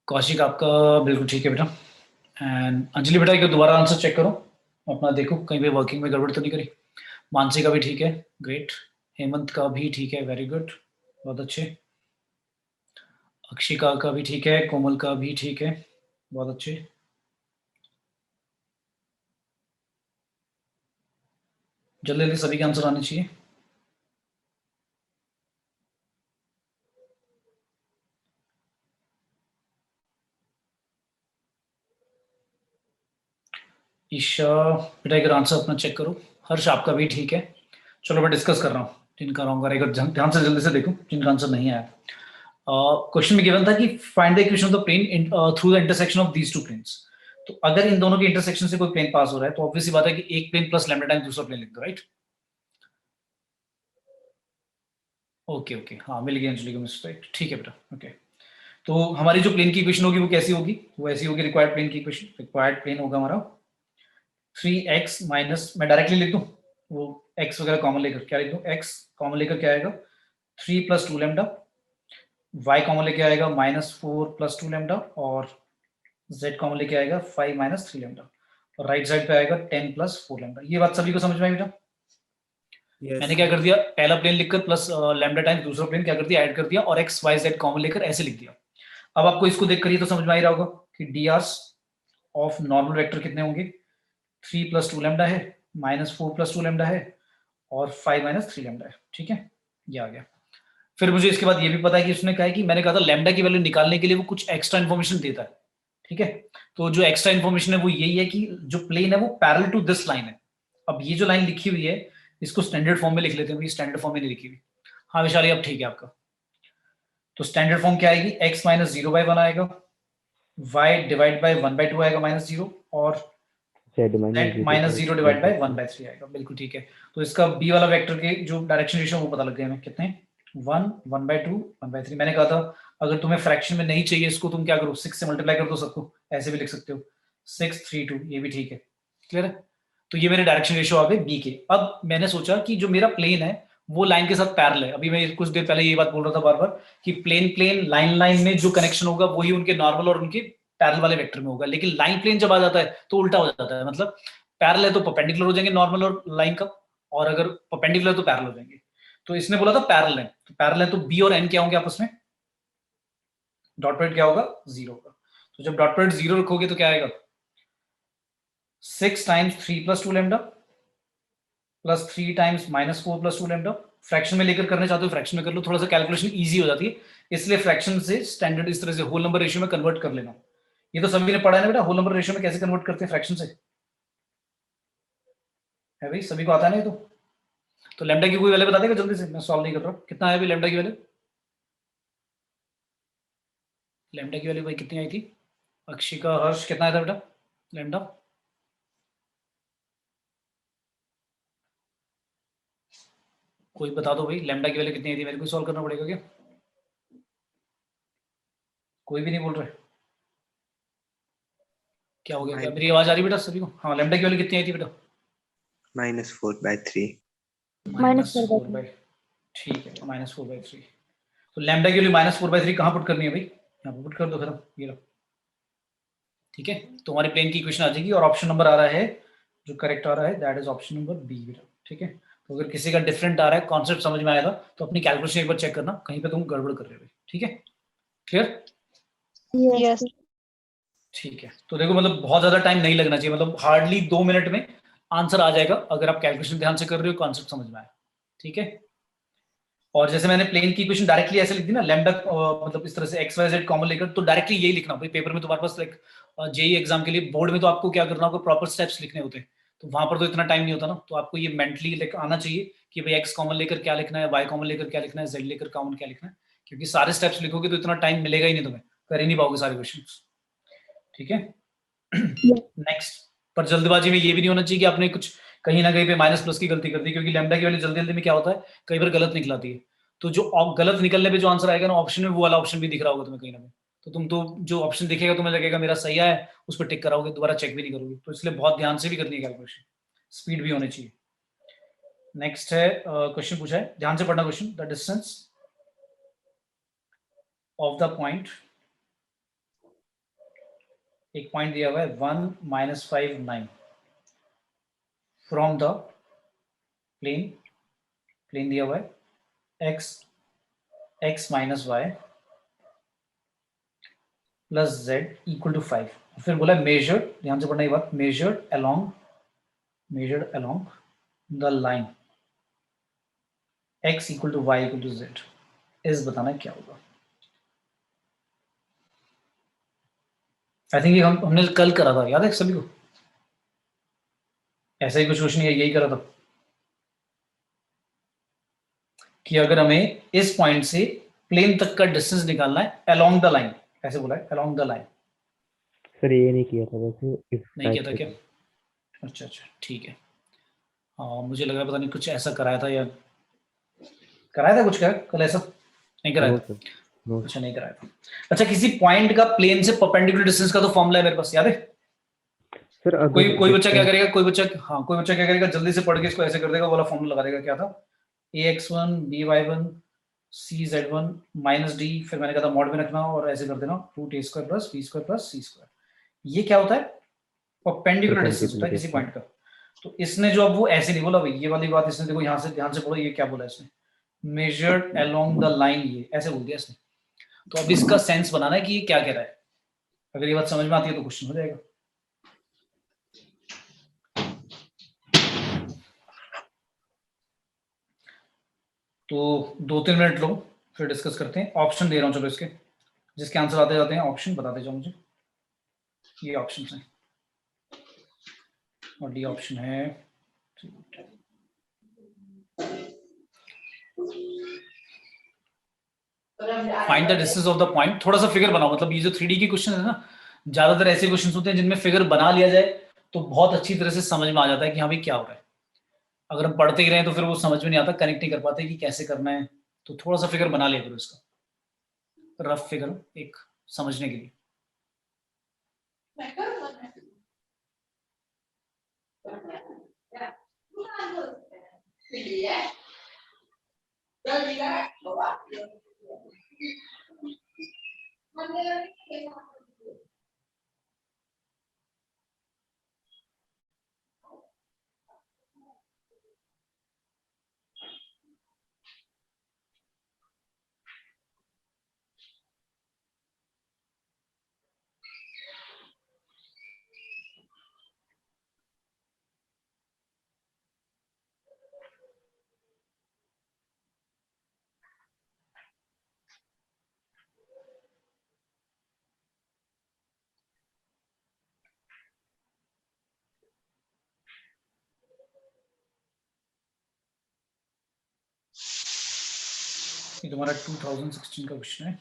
कौशिक आपका बिल्कुल ठीक है बेटा। एंड अंजलि बेटा एक दोबारा आंसर चेक करो अपना, देखो कहीं पे वर्किंग में गड़बड़ तो नहीं करी। मानसी का भी ठीक है, ग्रेट। हेमंत का भी ठीक है, वेरी गुड, बहुत अच्छे। अक्षिका का भी ठीक है, कोमल का भी ठीक है, बहुत अच्छे। जल्दी जल्दी सभी के आंसर आने चाहिए। ईशा बेटा एक आंसर अपना चेक करो। हर्ष आपका भी ठीक है। चलो मैं डिस्कस कर रहा हूँ जिनका रॉन्ग रहेगा, ध्यान से जल्दी से देखो जिनका आंसर नहीं आया। क्वेश्चन में गिवन था कि find the equation of the plane through the intersection of these two planes. तो अगर इन दोनों के इंटरसेक्शन से कोई प्लेन पास हो रहा है तो ऑब्वियसली बात है कि एक प्लेन प्लस लैम्डा टाइम दूसरा प्लेन लिख दो, राइट। ओके ओके हाँ मिल गया अंजलि को मिस्टेक, ठीक है बेटा ओके। तो हमारी जो प्लेन की इक्वेशन होगी वो कैसी होगी, वो ऐसी होगी। रिक्वायर्ड प्लेन की इक्वेशन, रिक्वायर्ड प्लेन होगा हमारा 3x माइनस, मैं डायरेक्टली लिख दूं वो x वगैरह कॉमन लेकर, क्या लिख दूं, x कॉमन लेकर क्या आएगा 3 + 2 लैम्डा, y कॉमन लेके आएगा -4 + 2 लैम्डा, और z कॉमन लेके आएगा 5 - 3 लैम्डा, और राइट साइड पे आएगा 10 + 4 लैम्डा। ये बात सभी को समझ में आई बेटा। Yes, मैंने क्या कर दिया, पहला प्लेन लिखकर प्लस लैम्डा टाइम्स दूसरा प्लेन क्या कर दिया, ऐड कर दिया, और x y z कॉमन लेकर ऐसे लिख दिया। अब आपको इसको देख कर ये तो समझ में आ ही रहा होगा कि drs ऑफ नॉर्मल वेक्टर कितने होंगे, 3 + 2 लैम्डा है, -4 + 2 लैम्डा है, और 5 - 3 लैम्डा है, ठीक है, ये आ गया। फिर मुझे इसके बाद ये भी पता है कि उसने कहा है कि मैंने कहा था लैम्डा की वैल्यू निकालने के लिए वो कुछ एक्स्ट्रा इन्फॉर्मेशन देता है, ठीक है। तो जो एक्स्ट्रा इन्फॉर्मेशन है वो यही है कि जो प्लेन है वो पैरेलल टू दिस लाइन है। अब ये जो लाइन लिखी हुई है इसको स्टैंडर्ड फॉर्म में लिख लेते हैं, ये स्टैंडर्ड फॉर्म में नहीं लिखी हुई। हाँ विशाली अब ठीक है आपका। तो स्टैंडर्ड फॉर्म क्या आएगी, x माइनस 0/1 आएगा, y डिवाइड बाय 1/2 आएगा -0, और z z minus 0 divide by 1/3 आएगा। बिल्कुल ठीक है। तो इसका b वाला वेक्टर के जो डायरेक्शन रेशियो वो पता लग गया हमें कितने, 1, 1/2, 1/3। मैंने कहा था अगर तुम्हें फ्रैक्शन में नहीं चाहिए इसको तुम क्या करो, 6 से मल्टीप्लाई कर दो सबको, ऐसे भी लिख सकते हो 6, 3, 2, ये भी ठीक है। क्लियर है। तो ये मेरे डायरेक्शन रेशियो आ गए b के। अब मैंने सोचा कि जो मेरा प्लेन है वो लाइन के साथ पैरेलल है। अभी मैं कुछ देर पहले ये बात बोल रहा था बार बार कि प्लेन प्लेन लाइन लाइन में जो कनेक्शन होगा वही उनके नॉर्मल और उनके पैरेलल वाले वेक्टर में होगा, लेकिन लाइन प्लेन जब आ जाता है तो उल्टा हो जाता है। मतलब पैरेलल है तो परपेंडिकुलर हो जाएंगे नॉर्मल और लाइन का, और अगर परपेंडिकुलर तो पैरेलल हो जाएंगे। तो इसने बोला था पैरेलल है, तो पैरेलल है तो b और n क्या होंगे आपस में, डॉट प्रोडक्ट क्या होगा, 0 होगा। तो जब डॉट प्रोडक्ट 0 रखोगे तो क्या आएगा, 6 times 3 + 2 lambda plus 3 times -4 + 2 lambda. Fraction में लेकर करने चाहते हो फ्रैक्शन में कर लो, थोड़ा सा कैलकुलेशन इजी हो जाती है, इसलिए फ्रैक्शन से स्टैंडर्ड इस तरह से होल नंबर रेशियो में कन्वर्ट कर लेना। ये तो सभी ने पढ़ा है ना बेटा, होल नंबर रेशियो में कैसे कन्वर्ट करते हैं फ्रैक्शन से, है भाई सभी को आता है ना ये तो लैम्डा की कोई वैल्यू बता देगा जल्दी से, मैं सॉल्व नहीं कर रहा हूँ। कितना है भाई लैम्डा की वैल्यू, लैम्डा की वैल्यू भाई कितनी आई थी, अक्षिका हर्ष कितना आया था बेटा लैम्डा, कोई बता दो भाई लैम्डा की वैल्यू कितनी आई थी, मेरे को सॉल्व करना पड़ेगा क्या, कोई भी नहीं बोल रहे, क्या हो गया, क्या मेरी आवाज आ रही बेटा सभी को, हाँ लैम्डा की वैल्यू कितनी आई थी बेटा, -4/3 -4/3, ठीक है -4/3। तो लैम्डा की वैल्यू -4/3 कहाँ पुट करनी है भाई, यहाँ पे पुट कर दो, खत्म, ये लो, ठीक है। तो हमारी प्लेन की इक्वेशन आ जाएगी, और ऑप्शन नंबर आ रहा है जो करेक्ट आ रहा है that is option number B बेटा, ठीक है। तो अगर किसी का डिफरेंट आ रहा है, कॉन्सेप्ट समझ में आएगा तो अपनी कैलकुलेशन एक बार चेक करना, कहीं पे तुम गड़बड़ कर रहे हो, ठीक है, क्लियर, यस ठीक है। तो देखो मतलब बहुत ज्यादा टाइम नहीं लगना चाहिए, मतलब हार्डली 2 मिनट में आंसर आ जाएगा अगर आप कैलकुलेशन ध्यान से कर रहे हो, कॉन्सेप्ट समझ में आया, ठीक है। और जैसे मैंने प्लेन की इक्वेशन डायरेक्टली ऐसे लिख दी ना, लैम्डा मतलब इस तरह से एक्स वाई जेड कॉमन लेकर, तो डायरेक्टली यही लिखना भाई पेपर में तुम्हारे पास, लाइक जेई एग्जाम के लिए बोर्ड में तो आपको क्या करना होगा, प्रॉपर स्टेप्स लिखने होते हैं, तो वहां पर तो इतना टाइम नहीं होता ना, तो आपको ये मेंटली लाइक आना चाहिए कि भाई एक्स कॉमन लेकर क्या लिखना है, वाई कॉमन लेकर क्या लिखना है, जेड लेकर कॉमन क्या लिखना है, क्योंकि सारे स्टेप्स लिखोगे तो इतना टाइम मिलेगा ही नहीं, तुम्हें कर ही नहीं पाओगे सारे क्वेश्चन, ठीक है। नेक्स्ट, पर जल्दबाजी में ये भी नहीं होना चाहिए कि आपने कुछ कहीं ना कहीं पे माइनस प्लस की गलती कर दी, क्योंकि लैम्डा की वैल्यू जल्दी जल्दी में क्या होता है कई बार गलत निकलाती है, तो जो गलत निकलने पे जो आंसर आएगा ना ऑप्शन में, वो वाला ऑप्शन भी दिख रहा होगा तुम्हें कहीं ना कहीं, तो तुम तो जो ऑप्शन दिखेगा तुम्हें लगेगा मेरा सही है, उस पर टिक कराओगे, दोबारा चेक भी नहीं करोगे, तो इसलिए बहुत ध्यान से भी करनी है कैलकुलेशन, स्पीड भी होनी चाहिए। नेक्स्ट है क्वेश्चन पूछा है, ध्यान से पढ़ना question, the distance of the point, एक पॉइंट दिया हुआ है 1 - 5 9 फ्रॉम द प्लेन, प्लेन दिया हुआ है x - y plus z equal to 5, फिर बोला मेजर, ध्यान से पढ़ना ये बात, measured along the line x equal to y equal to z, इस बताना क्या होगा। आई थिंक हमने कल करा था, याद है सभी को, ऐसा ही कुछ क्वेश्चन यही करा था कि अगर हमें इस पॉइंट से प्लेन तक का डिस्टेंस निकालना है अलोंग द लाइन, ऐसे बोला है अलोंग द लाइन, सर ये नहीं किया था वैसे, इस नहीं किया टाइप था से क्या, अच्छा अच्छा ठीक है। हाँ मुझे लगा पता नहीं कुछ ऐसा कराया था, या कराया था कुछ, क्या कल ऐसा नहीं कराया नो था, सर, नो अच्छा नहीं कराया था। अच्छा किसी पॉइंट का प्लेन से परपेंडिकुलर डिस्टेंस का तो फॉर्मूला है मेरे पास, याद है, सर। कोई अगर कोई बच्चा क्या डिस्टेंस, करेगा, कोई बच्चा, हाँ कोई बच्चा क्या करेगा जल्दी से पढ़ के इसको ऐसे कर देगा, वाला फॉर्मूला लगा देगा, क्या था, ax1 by1 cz1 minus D, फिर मैंने कहा था मॉड में रखना और ऐसे कर देना √a² + b² + c², ये क्या होता है, परपेंडिकुलर डिस्टेंस होता है किसी पॉइंट का। तो इसने जो अब वो ऐसे नहीं बोला भाई, ये वाली बात इसने देखो यहाँ से ध्यान से पढ़ो, ये क्या बोला इसने, मेजर्ड अलोंग द लाइन, ये ऐसे बोल दिया इसने। तो अब इसका सेंस बनाना है कि ये क्या कह रहा है, अगर ये बात समझ में आती है तो क्वेश्चन हो जाएगा। तो 2-3 मिनट लो, फिर डिस्कस करते हैं। ऑप्शन दे रहा हूँ, चलो इसके जिसके आंसर आते जाते हैं ऑप्शन बताते जाओ मुझे। ये ऑप्शन है और डी ऑप्शन है। Find the distance of the point. थोड़ा सा फिगर बनाओ, मतलब ये जो 3D के क्वेश्चन है ना, ज्यादातर ऐसे क्वेश्चन होते हैं जिनमें फिगर बना लिया जाए तो बहुत अच्छी तरह से समझ में आ जाता है कि हाँ भाई क्या हो रहा है। अगर हम पढ़ते ही रहे तो फिर वो समझ में नहीं आता, कनेक्ट नहीं कर पाते कि कैसे करना है। तो थोड़ा सा फिगर बना लिया करो इसका, रफ फिगर एक समझने के लिए। ये तुम्हारा 2016 का क्वेश्चन है।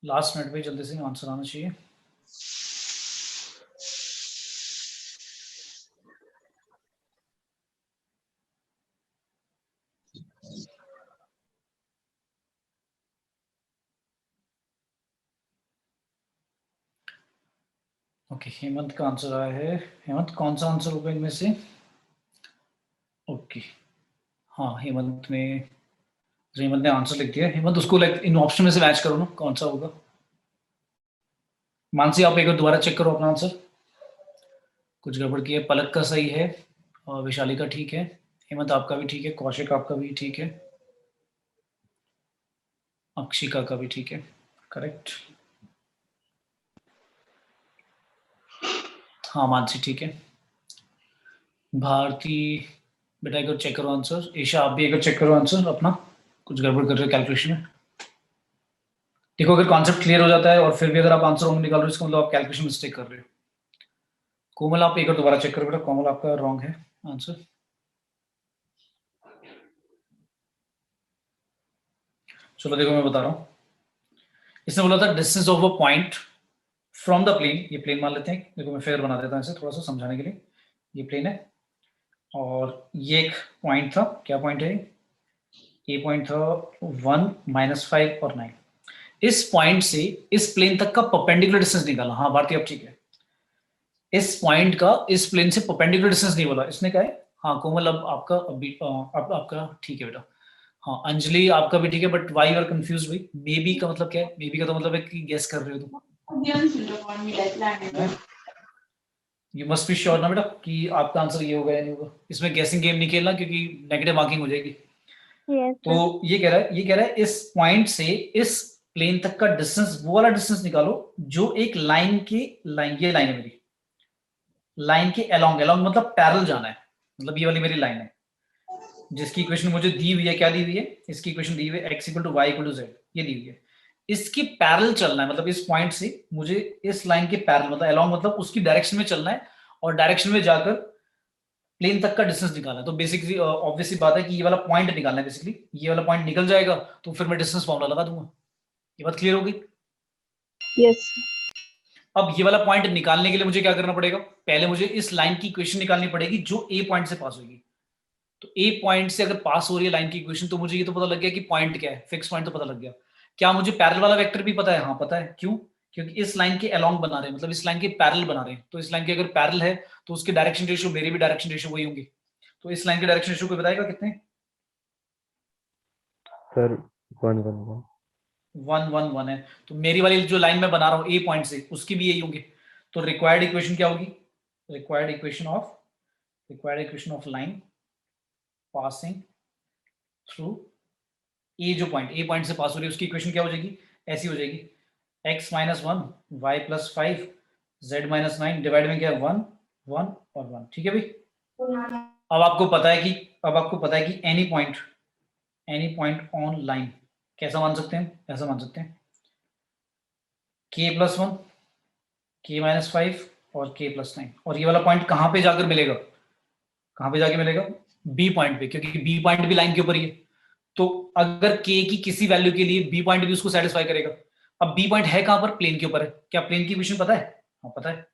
लास्ट मिनट पे जल्दी से आंसर आना चाहिए। ओके, हेमंत का आंसर आया है। हेमंत कौन सा आंसर होगा इनमें से? ओके, हाँ हेमंत में, हेमंत ने आंसर लिख दिया। हेमंत उसको लाइक इन ऑप्शन में से मैच करो ना, कौन सा होगा। मानसी आप एक बार दोबारा चेक करो अपना आंसर, कुछ गड़बड़ की है। पलक का सही है और विशाली का ठीक है, हेमंत आपका भी ठीक है, कौशिक आपका भी ठीक है, अक्षिका का भी ठीक है, करेक्ट। हाँ मानसी ठीक है। भारती बेटा एक बार चेक करो आंसर। ईशा आप भी एक बार चेक करो आंसर अपना, कुछ गड़बड़ कर रहे हो कैलकुलेशन में। देखो अगर कॉन्सेप्ट क्लियर हो जाता है और फिर भी अगर आप आंसर रॉन्ग निकाल रहे हो, इसका मतलब आप कैलकुलेशन मिस्टेक कर रहे हो। कोमल आप एक बार दोबारा चेक करो बेटा, कोमल आपका रॉन्ग है आंसर। चलो देखो मैं बता रहा हूँ, इसने बोला था distance of a point from the plane. ये प्लेन मान लेते हैं, देखो मैं फिगर बना देता हूँ इसे थोड़ा सा समझाने के लिए। ये प्लेन है और ये एक पॉइंट था, क्या पॉइंट है ये पॉइंट था 1, -5 और 9। इस पॉइंट से इस प्लेन तक का परपेंडिकुलर डिस्टेंस निकाला। हाँ भारती अब ठीक है, इस पॉइंट का इस प्लेन से परपेंडिकुलर डिस्टेंस नहीं बोला इसने, क्या है। हाँ कोमल अब आपका अभी अब आपका ठीक है बेटा। हाँ अंजलि आपका भी ठीक है, बट वाई आर कंफ्यूज भाई? मे बी का मतलब क्या है? मे बी का तो मतलब है कि गेस कर रहे हो तुम। यू मस्ट बी श्योर ना बेटा कि आपका आंसर ये होगा या नहीं होगा। इसमें गेसिंग गेम नहीं खेलना क्योंकि नेगेटिव मार्किंग हो जाएगी। तो ये कह रहा है इस पॉइंट से इस प्लेन तक का डिस्टेंस, वो वाला डिस्टेंस निकालो जो एक लाइन की ये लाइन है मेरी, लाइन के अलोंग मतलब पैरेलल जाना है, मतलब ये वाली मेरी लाइन है जिसकी इक्वेशन मुझे दी हुई है। क्या दी हुई है? इसकी इक्वेशन दी हुई है x = y = z, ये दी हुई है। इसकी पैरेलल चलना है, मतलब इस पॉइंट से मुझे इस लाइन के पैरेलल मतलब अलोंग मतलब उसकी डायरेक्शन में चलना है और डायरेक्शन में जाकर प्लेन तक का डिस्टेंस निकालना है। तो बेसिकली ऑब्वियसली बात है कि ये वाला पॉइंट निकालना है। बेसिकली ये वाला पॉइंट निकल जाएगा तो फिर मैं डिस्टेंस फॉर्मूला लगा दूंगा। ये बात क्लियर होगी? यस। अब ये वाला पॉइंट निकालने के लिए मुझे क्या करना पड़ेगा? पहले मुझे इस लाइन की इक्वेशन निकालनी पड़ेगी जो ए पॉइंट से पास होगी। तो ए पॉइंट से अगर पास हो रही है लाइन की इक्वेशन, तो मुझे ये तो पता लग गया कि पॉइंट क्या है, फिक्स पॉइंट तो पता लग गया। क्या मुझे पैरेलल वाला वेक्टर भी पता है? हाँ पता है। क्यों? क्योंकि इस लाइन के अलोंग बना रहे हैं, मतलब इस लाइन के पैरेलल बना रहे हैं। तो इस लाइन के अगर पैरेलल है तो उसके डायरेक्शन रेशियो मेरे भी डायरेक्शन रेशियो वही होंगे। तो इस लाइन के डायरेक्शन रेशियो को बताएगा कितने? सर 1 1 1 1 1 1 है। तो मेरी वाली जो लाइन मैं बना रहा हूँ ए पॉइंट से, उसकी भी यही होंगे। तो रिक्वायर्ड इक्वेशन क्या होगी? Required equation of line passing through a, जो पॉइंट ए पॉइंट से पास हो रही है, उसकी इक्वेशन क्या हो जाएगी? ऐसी हो जाएगी, x minus 1 y plus 5 z minus 9 divide में क्या है 1 1 और 1। ठीक है भाई। अब आपको पता है कि एनी पॉइंट ऑन लाइन कैसा मान सकते हैं? ऐसा मान सकते हैं k प्लस 1 k माइनस 5 और k प्लस 9। और ये वाला पॉइंट कहाँ पे जाकर मिलेगा? कहाँ पे जाके मिलेगा? बी पॉइंट पे, क्योंकि बी पॉइंट भी लाइन के ऊपर ही है। तो अगर k की किसी वैल्यू के लिए बी पॉइंट भी उसको सेटिस्फाई करेगा। अब बी पॉइंट है कहाँ पर? प्लेन के ऊपर है। क्या प्लेन की इक्वेशन पता है? हाँ पता है।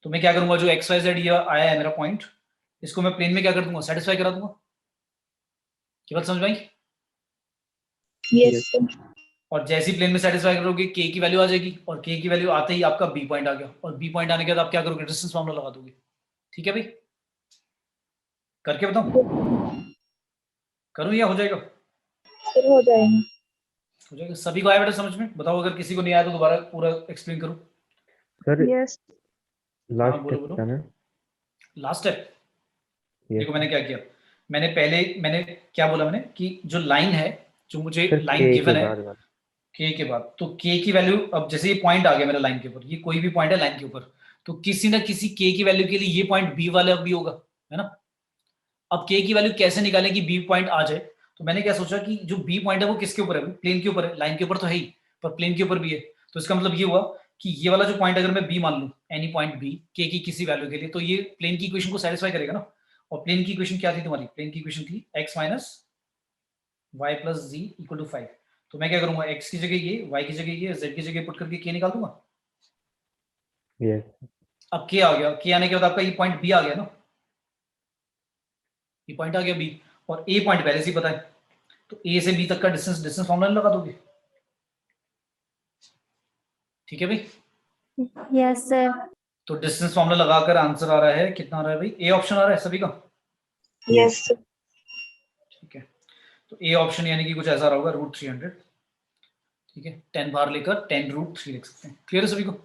तो मैं क्या करूंगा, जो एक्स वाई जेड ये आया है मेरा पॉइंट, इसको मैं प्लेन में क्या कर दूंगा? सेटिस्फाई करा दूंगा। क्या बात समझ में आई? Yes, sir. और जैसी प्लेन में सेटिस्फाई करोगे k की वैल्यू आ जाएगी, और k की वैल्यू आते ही आपका बी पॉइंट आ गया, और बी पॉइंट आने के बाद आप क्या करोगे? डिस्टेंस फार्मूला लगा दोगे। ठीक है भाई, करके बताऊं? करूं या हो जाएगा? Sir, हो जाएगा। हो जाएगा। सभी को आया बेटा समझ में? बताओ, अगर किसी को नहीं आया तो दोबारा पूरा एक्सप्लेन करूं। Sir Yes. लास्ट बोलो, स्टेप बोलो। क्या है? लास्ट स्टेप Yes, देखो मैंने क्या किया। मैंने क्या बोला मैंने कि जो लाइन है, जो मुझे सर लाइन K गिवन के है बाद वाला। k के बाद, तो k की वैल्यू, अब जैसे ये पॉइंट आ गया मेरा लाइन के ऊपर, ये कोई भी पॉइंट है लाइन के ऊपर, तो किसी ना किसी k की वैल्यू के लिए ये पॉइंट b वाला भी होगा, है ना। अब k की वैल्यू कैसे निकालें कि b पॉइंट आ जाए? तो मैंने क्या सोचा कि जो b पॉइंट है वो किसके ऊपर है? वो प्लेन के ऊपर है। लाइन के ऊपर तो है ही, पर प्लेन के ऊपर भी है। तो इसका मतलब ये हुआ कि ये वाला जो पॉइंट अगर मैं b मान लूं, एनी पॉइंट b k की किसी वैल्यू के लिए, तो ये प्लेन की इक्वेशन को सेटिस्फाई करेगा ना। और प्लेन की इक्वेशन क्या थी तुम्हारी? प्लेन की इक्वेशन थी x minus y plus z equal to 5। तो मैं क्या करूंगा, x की जगह ये, y की जगह ये, z की जगह पुट करके k निकाल दूंगा। Yes, अब k आ गया, k आने के बाद आपका ये पॉइंट b आ गया ना, ये पॉइंट आ गया b, और a पॉइंट पहले से ही पता है। तो a से b तक का डिस्टेंस फॉर्मूला लगा दोगे। ठीक है भाई। Yes, sir. तो डिस्टेंस फॉर्मूला लगाकर आंसर आ रहा है, कितना आ रहा है भाई? ए ऑप्शन आ रहा है सभी का। Yes, sir. ठीक है, तो ए ऑप्शन यानी कि कुछ ऐसा रहा होगा, √300। ठीक है, 10 बाहर लेकर 10√3 लिख सकते हैं। क्लियर है सभी को? Yes,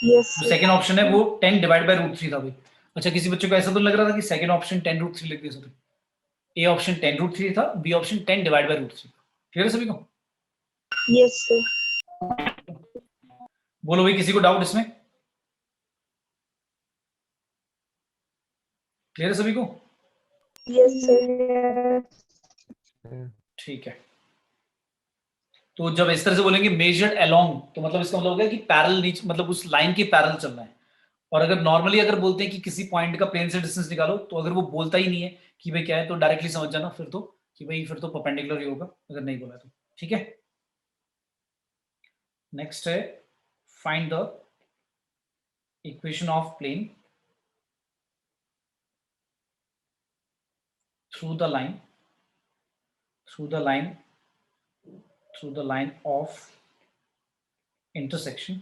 जो sir. सेकंड ऑप्शन है वो 10 डिवाइड बाय √3 था भाई। अच्छा, किसी बच्चे को ऐसा तो लग रहा था कि सेकंड ऑप्शन 10√3 लिख दिया सभी? ए ऑप्शन 10√3 था, B option 10 divide by √3। Clear है सभी को? Yes, sir. बोलो भाई, किसी को डाउट इसमें? क्लियर है सभी को? Yes, sir. ठीक है, तो जब इस तरह से बोलेंगे मेजर्ड अलोंग, तो मतलब इसका मतलब हो गया कि पैरेलल नीचे, मतलब उस लाइन के पैरेलल चलना है। और अगर नॉर्मली अगर बोलते हैं कि किसी पॉइंट का प्लेन से डिस्टेंस निकालो, तो अगर वो बोलता ही नहीं है कि भाई क्या है, तो डायरेक्टली समझ जाना फिर तो कि भाई फिर तो परपेंडिकुलर ही होगा, अगर नहीं बोला तो। ठीक है, नेक्स्ट है find the equation of plane through the line of intersection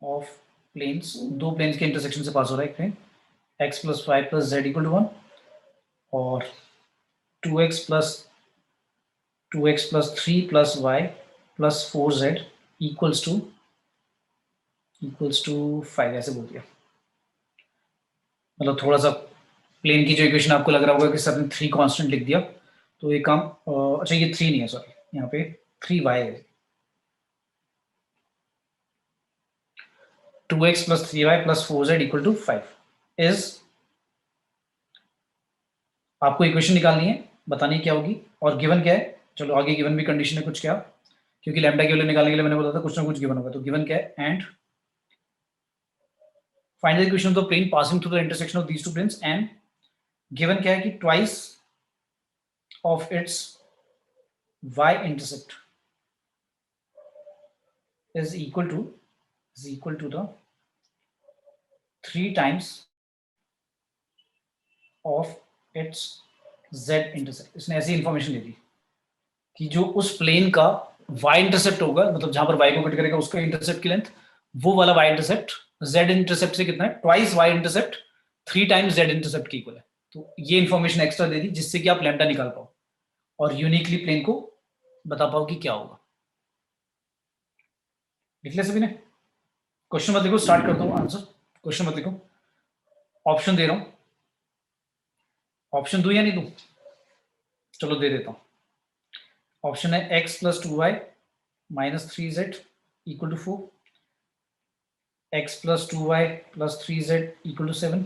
of planes. दो प्लेन्स के इंटरसेक्शन से पास हो रहा है एक plane, x plus 5 plus z equal to 1 और 2x plus 3 plus y plus 4z equals to 5, ऐसे बोल दिया। मतलब थोड़ा सा प्लेन की जो इक्वेशन आपको लग रहा होगा कि सर ने 3 कांस्टेंट लिख दिया, तो ये काम अच्छा ये 3 नहीं है, सॉरी, यहाँ पे 3y है। 2x plus 3y plus 4z equal to 5 is, आपको इक्वेशन निकालनी है, बतानी क्या होगी और गिवन क्या है। चलो आगे गिवन भी कंडीशन है कुछ, क्या, क्योंकि लैम्डा की वैल्यू निकालने के लिए मैंने बोला था कुछ ना कुछ गिवन होगा। तो गिवन क्या है, and find the equation of the plane passing through the intersection of these two planes, and given क्या है कि twice of its y intersect is equal to the 3 times of its z intersect. इसने ऐसी information दे दी कि जो उस plane का y intercept होगा, मतलब जहां पर y को कट करेगा उसका इंटरसेप्ट की लेंथ, वो वाला y इंटरसेप्ट z इंटरसेप्ट से कितना है, twice y intercept 3 times z intercept की इक्वल है। तो ये इंफॉर्मेशन एक्स्ट्रा दे दी जिससे कि आप लैम्डा निकाल पाओ और यूनिकली प्लेन को बता पाओ कि क्या होगा। लिख लिया सभी ने? क्वेश्चन मत लिखो, स्टार्ट करता हूं आंसर। क्वेश्चन मत लिखो, ऑप्शन दे रहा हूं। ऑप्शन दूं या नहीं दूं? चलो दे देता हूं। ऑप्शन है x plus 2y minus 3z equal to 4, x plus 2y plus 3z equal to 7,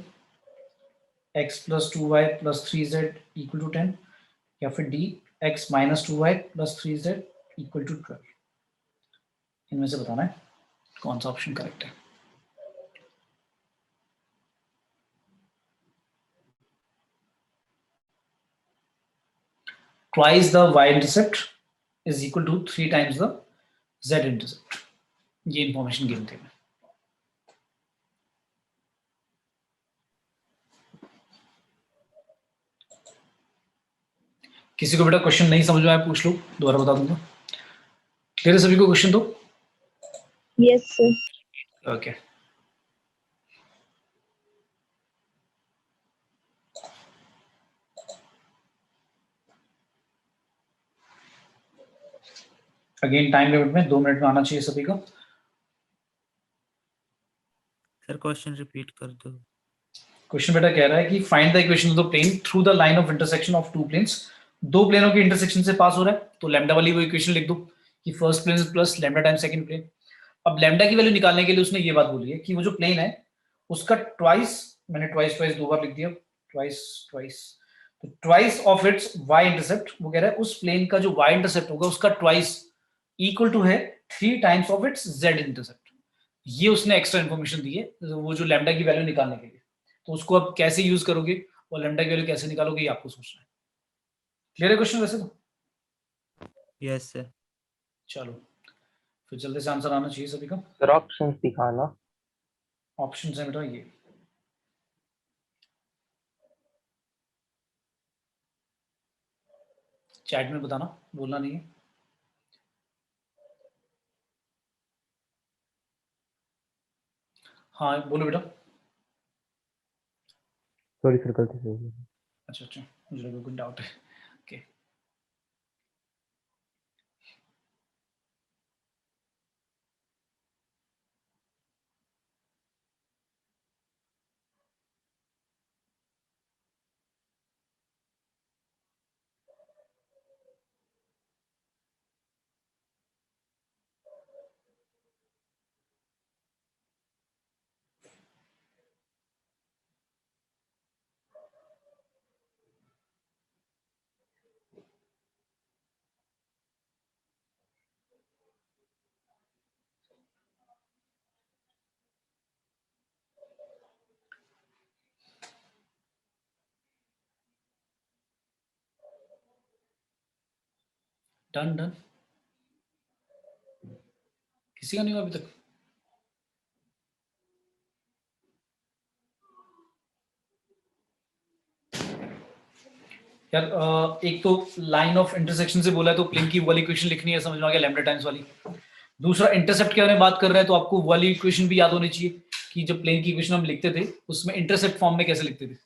x plus 2y plus 3z equal to 10, या फिर D x minus 2y plus 3z equal to 12। इनमें से बताना है कौन सा ऑप्शन करेक्ट है। Twice the y-intercept is equal to 3 times the z-intercept। ये इंफॉर्मेशन गिवन थे। किसी को बेटा क्वेश्चन नहीं समझ में आया पूछ लो, दोबारा बता दूंगा। क्लियर है सभी को क्वेश्चन? तो Yes, sir. Okay, again time limit में 2 मिनट में आना चाहिए सभी को। सर क्वेश्चन रिपीट कर दो। क्वेश्चन बेटा कह रहा है कि find the equation of the plane through the line of intersection of two planes. दो प्लेनों के इंटरसेक्शन से पास हो रहा है, तो लैम्डा वाली वो इक्वेशन लिख दो कि first plane plus lambda time second plane. अब लैम्डा की वैल्यू निकालने के लिए उसने ये बात बोली है कि वो जो प्लेन है उसका ट्वाइस, मैंने ट्वाइस ट्वाइस 2 बार लिख दिया, ट्वाइस ट्वाइस, तो twice of its y intercept. वो कह रहा है उस प्लेन का जो y इंटरसेप्ट होगा उसका ट्वाइस इक्वल टू है 3 times of its z intercept. ये उसने एक्स्ट्रा इन्फॉर्मेशन दी है वो जो लैम्डा की वैल्यू निकालने के लिए। तो उसको अब कैसे यूज करोगे और लैम्डा की वैल्यू कैसे निकालोगे ये आपको सोचना है। क्लियर है क्वेश्चन वैसे तो? Yes sir. चलो फिर जल्दी से आंसर आना चाहिए सभी का। सर ऑप्शंस दिखाना। ऑप्शन है बेटा ये, चैट में बताना, बोलना नहीं है। हाँ बोलो बेटा। सॉरी सर, गलती से हो गया। अच्छा अच्छा, मुझे लगा कुछ डाउट है। Okay done done. किसी का नहीं हुआ अभी तक? यार एक तो लाइन ऑफ इंटरसेक्शन से बोला है तो प्लेन की वाली इक्वेशन लिखनी है, समझ में आ गया, लैम्डा टाइम्स वाली। दूसरा इंटरसेप्ट के बारे में बात कर रहे हैं तो आपको वाली इक्वेशन भी याद होनी चाहिए कि जब प्लेन की इक्वेशन हम लिखते थे उसमें इंटरसेप्ट फॉर्म में कैसे लिखते थे।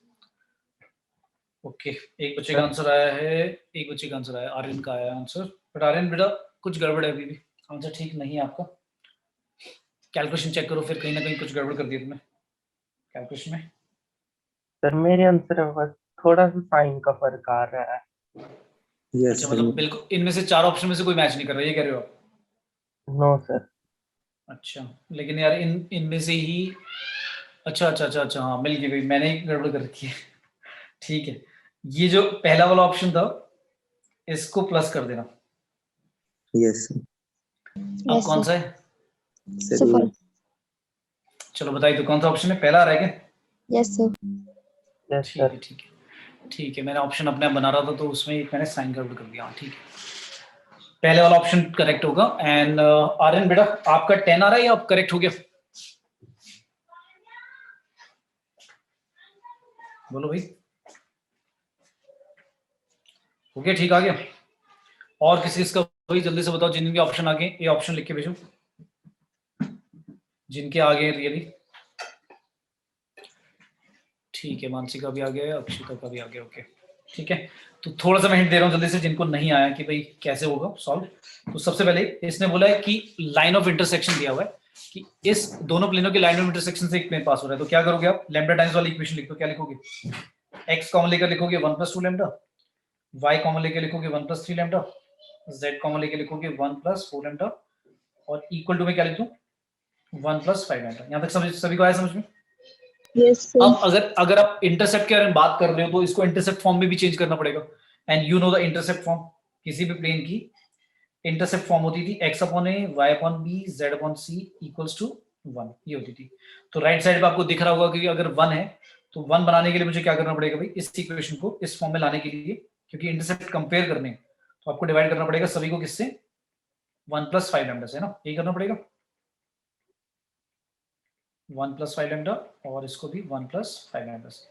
ओके, एक बच्चे का आंसर आया है, एक बच्चे का आंसर आया, आर्यन का आया आंसर। बट आर्यन बेटा कुछ गड़बड़ है, अभी भी आंसर ठीक नहीं है आपका। कैलकुलेशन चेक करो, फिर कहीं ना कहीं कुछ गड़बड़ कर दिया तुमने कैलकुलेशन में। सर मेरे आंसर में बस थोड़ा सा साइन का फर्क आ रहा है। अच्छा मतलब बिल्कुल इनमें से 4 ऑप्शन में से कोई मैच नहीं कर रहा, ये कह रहे हो आप? No sir. अच्छा लेकिन यार इनमें से ही, अच्छा अच्छा अच्छा अच्छा, हाँ मिल गई, मैंने ही गड़बड़ कर रखी है। ठीक है, ये जो पहला वाला ऑप्शन था इसको प्लस कर देना। यस अब कौन सा है? सर। चलो बताइए तो कौन सा ऑप्शन है, पहला आ रहा है क्या? Yes sir. यस ठीक है सर। ठीक है ठीक है, मैंने ऑप्शन अपने आप बना रहा था तो उसमें एक मैंने साइन गड़बड़ कर दिया। हाँ ठीक है, पहले वाला ऑप्शन करेक्ट होगा। एंड आर्यन बेटा आपका 10 आ रहा है या आप करेक्ट हो गया? बोलो भाई, हो गया, ठीक आ गया? और किसी इसका वही जल्दी से बताओ जिनके ऑप्शन आगे, ये ऑप्शन लिख के भेजो जिनके आगे रियली। ठीक है, मानसी का भी आ गया है, अक्षिता का भी आ गया। ओके ठीक है, तो थोड़ा सा मैं हिंट दे रहा हूँ जल्दी से जिनको नहीं आया कि भाई कैसे होगा सॉल्व। तो सबसे पहले इसने बोला है कि लाइन ऑफ इंटरसेक्शन दिया हुआ है कि इस दोनों प्लेनों की लाइन ऑफ इंटरसेक्शन से एक प्लेन पास हो रहा है। तो क्या करोगे आप, लैम्डा टाइम्स वाली इक्वेशन लिखो। क्या लिखोगे, x कॉमन लेकर लिखोगे 1 + 2 लैम्डा, y कॉमन लेकर लिखोगे 1 + 3 लैम्डा, z कॉमन लेकर लिखोगे 1 + 4 लैम्डा, और इक्वल टू में क्या लिख दूं 1 + 5 लैम्डा। यहाँ तक समझ, सभी को आया समझ में? Yes, sir. अब अगर आप इंटरसेप्ट के बारे में बात कर रहे हो तो इसको इंटरसेप्ट फॉर्म में भी चेंज करना पड़ेगा। And you know the intercept form, किसी भी प्लेन की इंटरसेप्ट फॉर्म होती थी x/a, y/b, z/c = 1, ये होती थी। तो राइट साइड पे आपको दिख रहा होगा कि अगर 1 है तो 1 बनाने के लिए मुझे क्या करना पड़ेगा भाई, इस इक्वेशन को इस फॉर्म में लाने के लिए, क्योंकि इंटरसेप्ट कंपेयर करने हैं तो आपको डिवाइड करना पड़ेगा सभी को किससे, 1 + 5 लैम्डा से ना, यही करना पड़ेगा 1 + 5 लैम्डा, और इसको भी 1 + 5 लैम्डा से।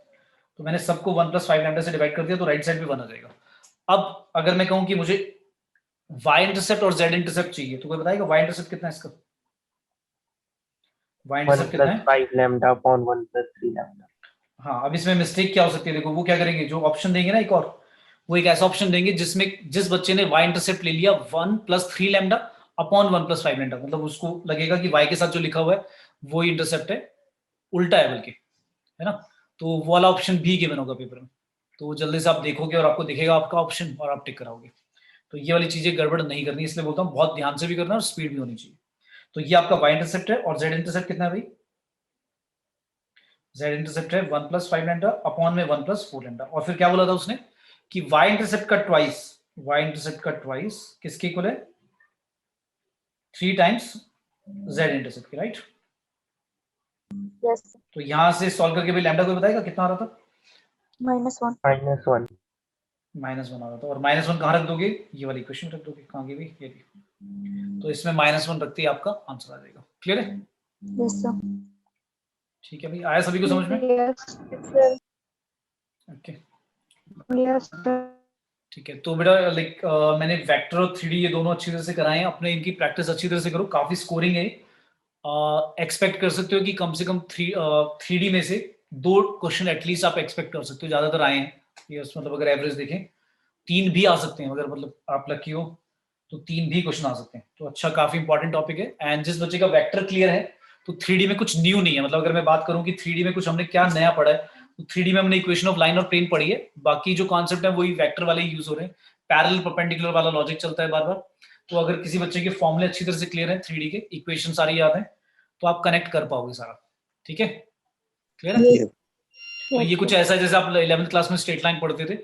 तो मैंने सबको 1 + 5 लैम्डा से डिवाइड कर दिया, तो राइट साइड भी 1 आ जाएगा। अब अगर मैं कहूं कि मुझे y इंटरसेप्ट और z इंटरसेप्ट चाहिए तो कोई बताएगा y इंटरसेप्ट कितना है इसका, y 1 इंटरसेप्ट कितना है? + 5 लैम्डा अपॉन 1 + 3 लैम्डा। हाँ, अब इसमें मिस्टेक क्या हो सकती है, देखो वो क्या करेंगे, जो ऑप्शन देंगे ना एक और, वो एक ऐसा ऑप्शन देंगे जिसमें जिस बच्चे ने y इंटरसेप्ट ले लिया 1 + 3 लैम्डा अपॉन 1 + 5 लैम्डा, मतलब उसको लगेगा कि y के साथ जो लिखा हुआ है वो इंटरसेप्ट है, उल्टा है बल्कि, है ना। तो वो वाला ऑप्शन भी गिवन होगा पेपर में, तो जल्दी से आप देखोगे और आपको दिखेगा आपका ऑप्शन और आप टिक कराओगे। तो ये वाली चीजें गड़बड़ नहीं करनी, इसलिए बोलता हूँ बहुत ध्यान से भी करना और स्पीड भी होनी चाहिए। तो ये आपका y इंटरसेप्ट है, और z इंटरसेप्ट कितना है भाई, z इंटरसेप्ट है 1 + 5 लैम्डा अपॉन में 1 + 4 लैम्डा। और फिर क्या बोला था उसने कि y इंटरसेप्ट का ट्वाइस किसके इक्वल है, 3 टाइम्स z इंटरसेप्ट के, राइट। Yes. तो यहां से सॉल्व करके भाई लैम्डा कोई बताएगा कितना आ रहा था, -1. -1। -1 आ रहा था, और -1 कहाँ रख दोगे, ये वाली इक्वेशन रख दोगे, कहाँ की भाई, ये भी। तो इसमें -1 रखते ही आपका आंसर आ जाएगा। क्लियर है? Yes, sir. ठीक है भाई, आया सभी को समझ में? Yes, sir. Okay Yes, sir. ठीक है, तो बेटा लाइक मैंने वेक्टर और 3D ये दोनों अच्छी तरह से कराए हैं, अपने इनकी प्रैक्टिस अच्छी तरह से करो, काफी स्कोरिंग है। एक्सपेक्ट कर सकते हो कि कम से कम 3D में से 2 क्वेश्चन एटलीस्ट आप एक्सपेक्ट कर सकते हो, ज्यादातर आए हैं ये, मतलब अगर एवरेज देखें 3 भी आ सकते हैं, अगर मतलब आप लकी हो तो 3 भी क्वेश्चन आ सकते हैं। तो अच्छा, काफी इंपॉर्टेंट टॉपिक है। एंड जिस बच्चे का वेक्टर क्लियर है तो 3D में कुछ न्यू नहीं है, मतलब अगर मैं बात करूं कि 3D में कुछ हमने क्या नया पढ़ा है, तो 3D में हमने इक्वेशन ऑफ लाइन और प्लेन पढ़ी है, बाकी जो कॉन्सेप्ट है वही वेक्टर वाले यूज हो रहे हैं, पैरेलल परपेंडिकुलर वाला लॉजिक चलता है बार बार। तो अगर किसी बच्चे के फॉर्मूले अच्छी तरह से क्लियर है, 3D के इक्वेशन सारी याद है, तो आप कनेक्ट कर पाओगे सारा। ठीक है, क्लियर है? Yes. तो ये कुछ ऐसा है जैसे आप 11th क्लास में स्ट्रेट लाइन पढ़ते थे,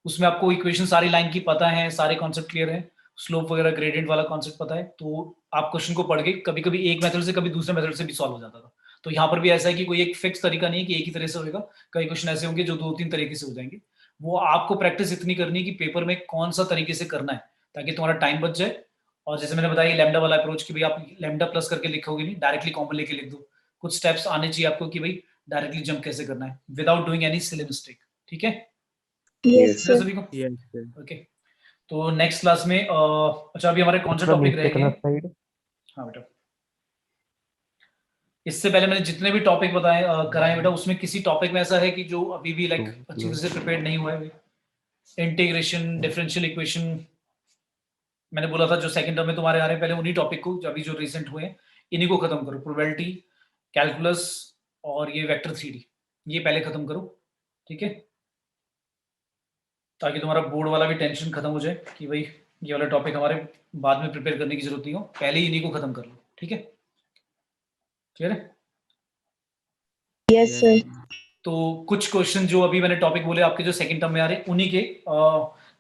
उसमें आपको इक्वेशन सारी लाइन की पता है, सारे कॉन्सेप्ट क्लियर है, स्लोप वगैरह ग्रेडियंट वाला कॉन्सेप्ट पता है, तो आप क्वेश्चन को पढ़ के कभी कभी एक मेथड से कभी दूसरे मेथड से भी सॉल्व हो जाता था। तो यहाँ पर भी ऐसा है कि कोई एक फिक्स तरीका नहीं है कि एक ही तरह से होगा, कई क्वेश्चन ऐसे होंगे जो 2-3 तरीके से हो जाएंगे। वो आपको प्रैक्टिस इतनी करनी है कि पेपर में कौन सा तरीके से करना है ताकि तुम्हारा टाइम बच जाए। और जैसे मैंने बताया लैम्डा वाला अप्रोच कि भाई आप लैम्डा प्लस करके लिखोगे नहीं, डायरेक्टली कॉमन लेके लिख दो। कुछ स्टेप्स आने चाहिए आपको कि भाई डायरेक्टली जंप कैसे करना है without doing any silly mistake. ठीक है Yes, sir. सभी को? Yes, sir. ओके, तो नेक्स्ट क्लास में अच्छा अभी हमारे कौन से टॉपिक रहेंगे? साइड हाँ बेटा, इससे पहले मैंने जितने भी टॉपिक बताए कराए बेटा, उसमें किसी टॉपिक में ऐसा है कि जो अभी भी लाइक अच्छी तरह से प्रिपेयर नहीं हुआ है? इंटीग्रेशन, डिफरेंशियल इक्वेशन, मैंने बोला था जो सेकंड टर्म में तुम्हारे आ रहे हैं, पहले उन्हीं टॉपिक को, अभी जो रिसेंट हुए हैं इन्हीं को खत्म करो। प्रोबेबिलिटी, कैलकुलस और ये वेक्टर 3D, ये पहले खत्म करो। ठीक है, ताकि तुम्हारा बोर्ड वाला भी टेंशन खत्म हो जाए कि भाई ये वाला टॉपिक हमारे बाद में प्रिपेयर करने की जरूरत नहीं हो, पहले ही इन्हीं को खत्म कर लो। ठीक है, क्लियर है? Yes, sir. तो कुछ क्वेश्चन जो अभी मैंने टॉपिक बोले आपके जो सेकंड टर्म में आ रहे हैं, उन्हीं के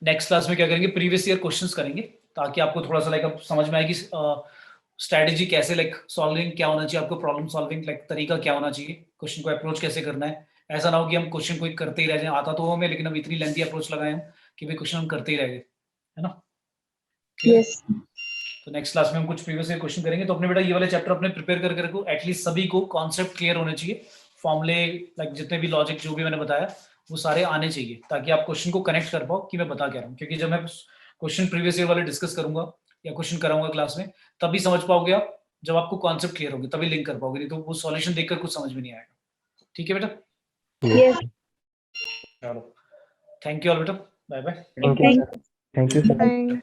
नेक्स्ट क्लास में क्या करेंगे, प्रीवियस ईयर क्वेश्चंस करेंगे, ताकि आपको थोड़ा सा लाइक अब समझ में आएगी स्ट्रेटेजी कैसे, लाइक सॉल्विंग क्या होना चाहिए आपको, प्रॉब्लम सॉल्विंग लाइक तरीका क्या होना चाहिए, क्वेश्चन को अप्रोच कैसे करना है। ऐसा ना हो कि हम क्वेश्चन को करते ही रह जाए, आता तो हमें लेकिन हम इतनी लेंथी अप्रोच लगाए हम कि भाई क्वेश्चन हम करते ही रह गए, है ना। Yes. तो नेक्स्ट क्लास में हम कुछ प्रीवियस ईयर क्वेश्चन करेंगे। तो अपने बेटा ये वाले चैप्टर अपने प्रिपेयर करके रखो, एटलीस्ट सभी को कॉन्सेप्ट क्लियर होने चाहिए, फॉर्मूले लाइक जितने भी लॉजिक जो भी मैंने बताया वो सारे आने चाहिए, ताकि आप क्वेश्चन को कनेक्ट कर पाओ कि मैं बता क्या रहा हूँ। क्योंकि जब मैं क्वेश्चन प्रीवियस ईयर वाले डिस्कस करूंगा या क्वेश्चन कराऊंगा क्लास में, तभी समझ पाओगे आप, जब आपको कॉन्सेप्ट क्लियर होगी तभी लिंक कर पाओगे, नहीं तो वो सॉल्यूशन देखकर कुछ समझ में नहीं आएगा। ठीक है बेटा, Yes. चलो थैंक यू ऑल बेटा, bye bye. Thank you sir. Thank you sir. Fine.